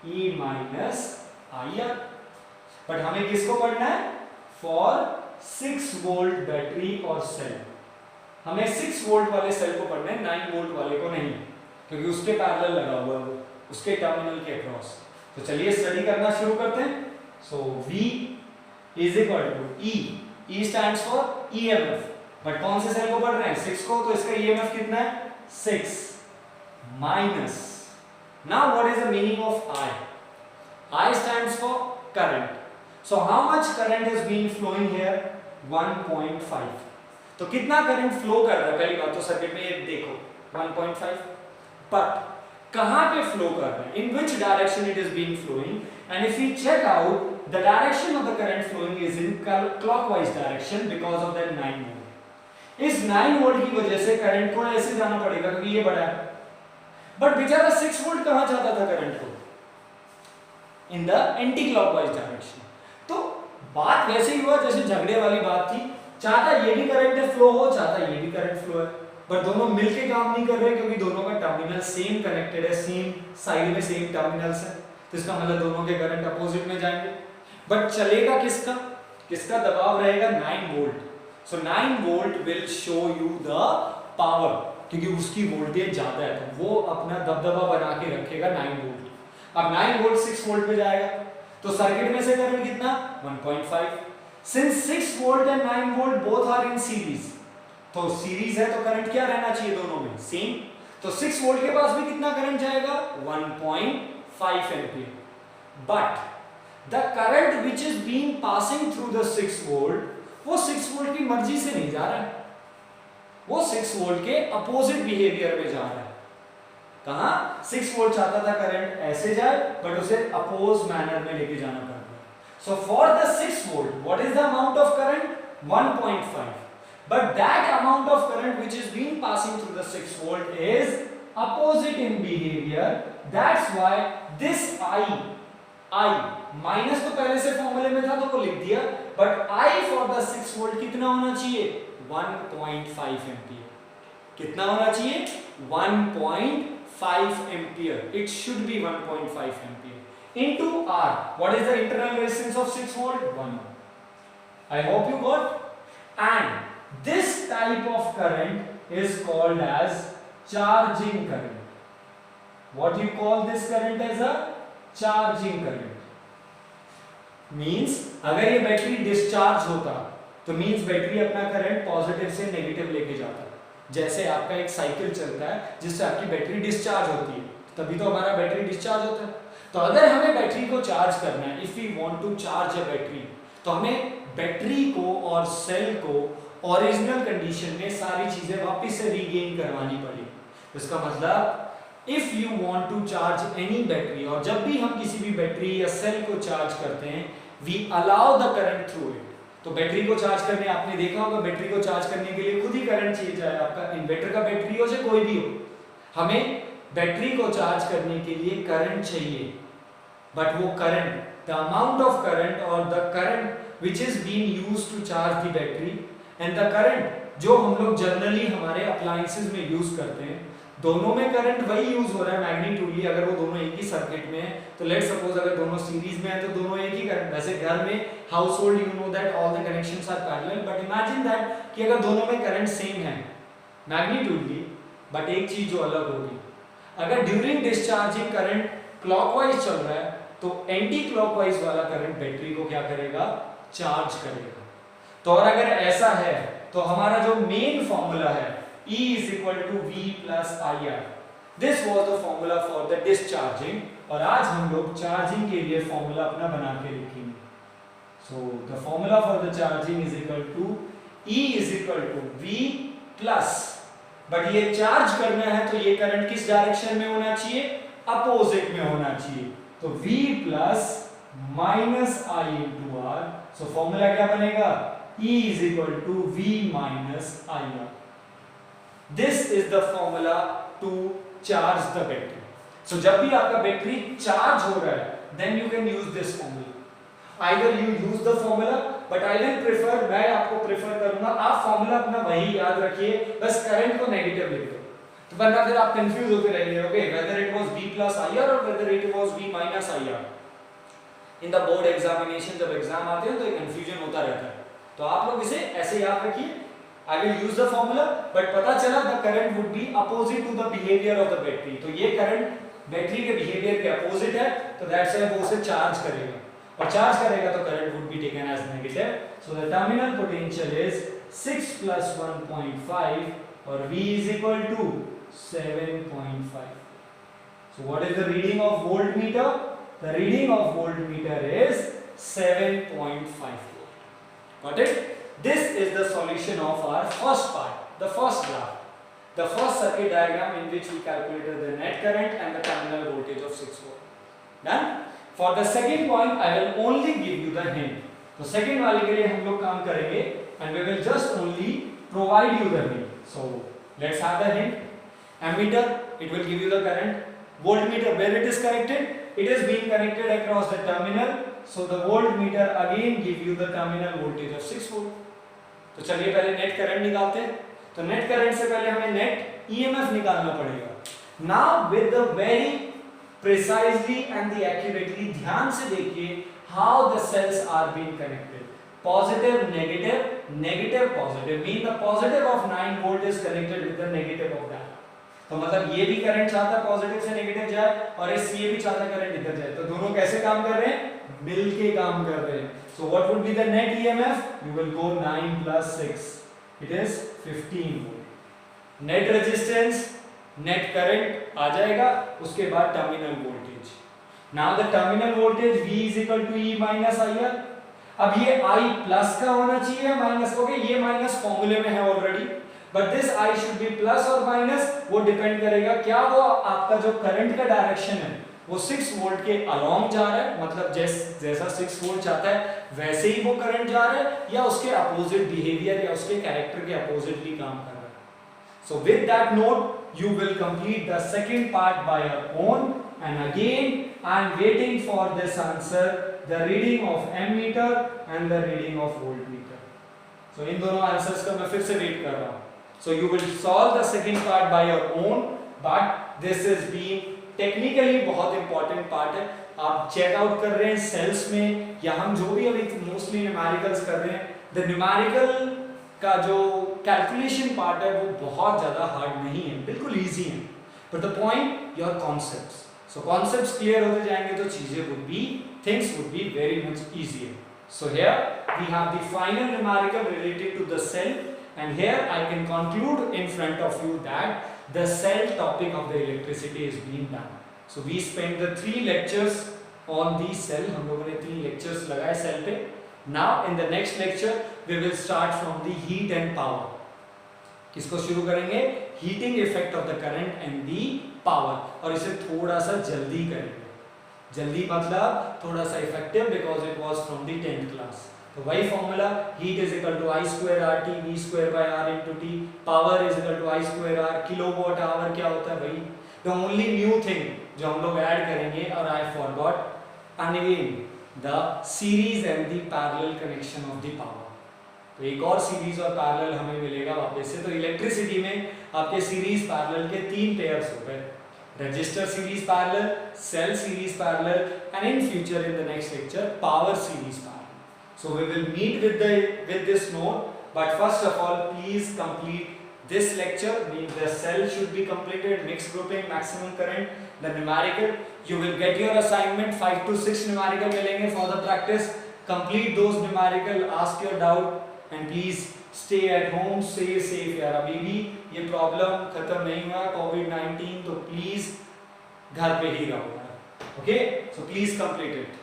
E minus IR। But हमें किसको पढ़ना है? फॉर 6 वोल्ट बैटरी और सेल, हमें 6 वोल्ट वाले सेल को पढ़ना है, 9 वोल्ट वाले को नहीं, क्योंकि उसके पैरेलल लगा हुआ है वो, उसके टर्मिनल के अक्रॉस। तो चलिए स्टडी करना शुरू करते हैं। सो V is equal to E, E stands for EMF, but कौन से सेल को पढ़ रहे हैं? 6 को, तो इसका EMF कितना है? 6 minus। Now what is the meaning of I? I stands for current. So how much current is being flowing here? 1.5. तो कितना करंट फ्लो कर रहा है? पहली बात तो सर्किट में ये देखो 1.5, बट कहां पे फ्लो कर रहा है? In which direction it is being flowing? And if we check out, the direction of the current flowing is in clockwise direction because of that 9 volt। इस 9 वोल्ट की वजह से करंट को ऐसे जाना पड़ेगा क्योंकि ये बड़ा है, बट बेचारा 6 वोल्ट कहां जाता था करंट को? In the anti clockwise direction. तो बात वैसे ही हुआ जैसे झगड़े वाली बात थी, चाहता ये भी करंट फ्लो हो, चाहता ये भी करंट फ्लो है, पर दोनों मिलके काम नहीं कर रहे क्योंकि दोनों का टर्मिनल सेम कनेक्टेड है, सेम साइड में सेम टर्मिनल्स है, तो इसका मतलब दोनों के करंट अपोजिट में जाएंगे। बट चलेगा किसका? किसका दबाव रहेगा? 9 volt. So 9 volt will show you the power, क्योंकि उसकी वोल्टेज ज्यादा है तो वो अपना दबदबा बना के रखेगा 9 वोल्ट। अब 9 वोल्ट 6 वोल्ट पे जाएगा, तो सर्किट में से करंट कितना? 1.5। Since 6 volt and 9 volt both are in series, तो सीरीज है तो करंट क्या रहना चाहिए दोनों में? सेम। तो 6 वोल्ट के पास भी कितना करंट जाएगा? 1.5 ampere. But the current which is being passing through the 6 volt, वो 6 वोल्ट की मर्जी से नहीं जा रहा है, वो 6 वोल्ट के अपोजिट बिहेवियर में जा रहा है। कहां? 6 वोल्ट चाहता था करंट ऐसे जाए, बट उसे अपोज मैनर में लेके जाना पड़ता है। So for the 6 volt what is the amount of current? 1.5, but that amount of current which is being passing through the 6 volt is opposite in behavior. That's why this I minus तो पहले से फॉर्मूले में था तो वो लिख दिया, but I for the 6 volt कितना होना चाहिए? 1.5 एम्पियर। कितना होना चाहिए? 1.5 ampere. It should be 1.5 ampere into R. What is the internal resistance of 6 volt? 1 ohm. I hope you got. And this type of current is called as charging current. What do you call this current as? A charging current. Means अगर ये battery discharge होता तो means battery अपना current positive से negative लेके जाता। जैसे आपका एक साइकिल चलता है जिससे आपकी बैटरी डिस्चार्ज होती है, तभी तो हमारा बैटरी डिस्चार्ज होता है। तो अगर हमें बैटरी को चार्ज करना है, if we want to charge a battery, तो हमें बैटरी को और सेल को ओरिजिनल कंडीशन में सारी चीजें वापस से रीगेन करवानी पड़ेगी। इसका मतलब if you want to charge any battery, और जब भी हम किसी भी बैटरी या सेल को चार्ज करते हैं, we allow the current through it. तो बैटरी को चार्ज करने, आपने देखा होगा बैटरी को चार्ज करने के लिए खुद ही करंट चाहिए, चाहे आपका इन्वर्टर का बैटरी हो चाहे कोई भी हो, हमें बैटरी को चार्ज करने के लिए करंट चाहिए। बट वो current, the amount of current और the current which is being used to charge the battery and the current जो हम लोग जनरली हमारे अप्लायंसेस में यूज करते हैं, दोनों में करंट वही यूज हो रहा है मैग्नीट्यूडली। अगर वो दोनों एक ही सर्किट में है तो लेट्स सपोज अगर दोनों सीरीज में है तो दोनों एक ही करंट। वैसे घर में household you know that all the connections are parallel, but imagine that कि अगर दोनों में करंट सेम है मैग्नीट्यूडली, बट एक चीज जो अलग होगी, अगर ड्यूरिंग डिस्चार्जिंग करंट क्लॉकवाइज चल रहा है तो एंटी क्लॉकवाइज वाला करंट बैटरी को क्या करेगा? चार्ज करेगा। तो और अगर ऐसा है तो हमारा जो मेन फॉर्मूला है E is equal to V plus IR, this was the formula for the discharging, और आज हम लोग चार्जिंग के लिए फॉर्मूला अपना बना के लिखेंगे। So the formula for the charging is equal to E is equal to V plus, but ये चार्ज करना है तो ये करंट किस डायरेक्शन में होना चाहिए? अपोजिट में होना चाहिए। तो V plus minus I into R, so formula क्या बनेगा? E is equal to V minus IR. This is the formula to charge the battery. So जब भी आपका बैटरी चार्ज हो रहा है, then you can use this formula. Either you use the formula, but I will prefer, मैं आपको prefer करूंगा आप फॉर्मूला अपना वही याद रखिए, बस करंट को नेगेटिव लिख दो। तो वरना फिर आप कंफ्यूज होते रहेंगे, okay, whether it was V plus IR or whether it was V minus IR. In the board examination जब एग्जाम आते हैं तो ये कंफ्यूजन होता रहता है। तो आप लोग इसे ऐसे याद रखिए, I will use the formula, but पता चला the current would be opposite to the behavior of the battery. तो ये current बैटरी के बिहेवियर के अपोजिट है, तो that's why वो उसे चार्ज करेगा, और चार्ज करेगा तो current would be taken as negative. So the terminal potential is 6 plus 1.5 और V is equal to 7.5. So what is the reading of voltmeter? The reading of voltmeter is 7.5 volt. Got it? This is the solution of our first part, the first graph, the first circuit diagram in which we calculated the net current and the terminal voltage of 6 volt. Done? For the second point, I will only give you the hint. तो second वाले के लिए हम लोग काम करेंगे and we will just only provide you the hint. So let's have the hint. Ammeter, it will give you the current. Voltmeter, where it is connected? It is being connected across the terminal. So the voltmeter again give you the terminal voltage of 6 volt. तो चलिए पहले net current निकालते हैं। तो net current से पहले हमें net EMF निकालना पड़ेगा। Now with the very precisely and the accurately, ध्यान से देखिए how the cells are being connected. Positive negative, negative positive, mean the positive of 9 volt is connected with the negative of that. तो मतलब ये भी current चाहता है positive से नेगेटिव जाए, और ये भी चाहता है करंट इधर जाए। तो दोनों कैसे काम कर रहे हैं? मिलके काम कर रहे हैं। So what would be the net EMF? You will go 9 plus 6. It is 15 volt. Net resistance, net current आ जाएगा, उसके बाद terminal voltage. Now the terminal voltage V is equal to E minus IR. अब ये I plus का होना चाहिए minus, okay, ये minus फॉर्मूले में है already, but this I should be plus और माइनस, वो डिपेंड करेगा क्या वो आपका जो करंट का डायरेक्शन है वो 6 वोल्ट के अलोंग जा रहा है, मतलब जैसा 6 वोल्ट चाहता है वैसे ही वो करंट जा रहा है, या उसके अपोजिट बिहेवियर या उसके कैरेक्टर के अपोजिटली काम कर रहा है। So with that note you will complete the second part by your own, and again I am waiting for this answer, the reading of ammeter and the reading of voltmeter. So in दोनों answers का मैं फिर से wait कर रहा हूं। So you will solve the second part by your own, but this is being technically बहुत important part है। आप चेकआउट कर रहे हैं सेल्स में, या हम जो भी अभी मोस्टली न्यूमेरिकल्स कर रहे हैं, द न्यूमेरिकल का जो कैलकुलेशन पार्ट है वो बहुत ज्यादा हार्ड नहीं है, बिल्कुल इजी है, but the point your concepts. So concepts clear होते जाएंगे तो चीजें would be, things would be very much easier. So here we have the final numerical related to the cell, and here I can conclude in front of you that the cell topic of the electricity is being done. So we spent the 3 lectures on the cell, हम लोगों ने 3 lectures लगाए cell पे। Now in the next lecture we will start from the heat and power. किसको शुरू करेंगे? Heating effect of the current and the power, और इसे थोड़ा सा जल्दी करेंगे। जल्दी मतलब थोड़ा सा effective because it was from the 10th class. तो वही formula, heat is equal to I square R T V square by R into T, power is equal to I square R, kilowatt hour क्या होता है भाई। The only new thing जो हम लोग add करेंगे, और I forgot unwell the series and the parallel connection of the power. तो एक और सीरीज और पैरेलल हमें मिलेगा वापस से। तो इलेक्ट्रिसिटी में आपके सीरीज पैरेलल के 3 पेयर्स हो गए, register series parallel, cell series parallel, and in future in the next lecture power series parallel. So we will meet with this note, but first of all please complete this lecture. The cell should be completed, mixed grouping, maximum current, the numerical. You will get your assignment, 5 to 6 numerical मिलेंगे for the practice. Complete those numerical, ask your doubt, and please stay at home, stay safe यार। अभी भी ये problem खत्म नहीं हुआ COVID-19, तो please घर पे ही रहो। Okay, so please complete it.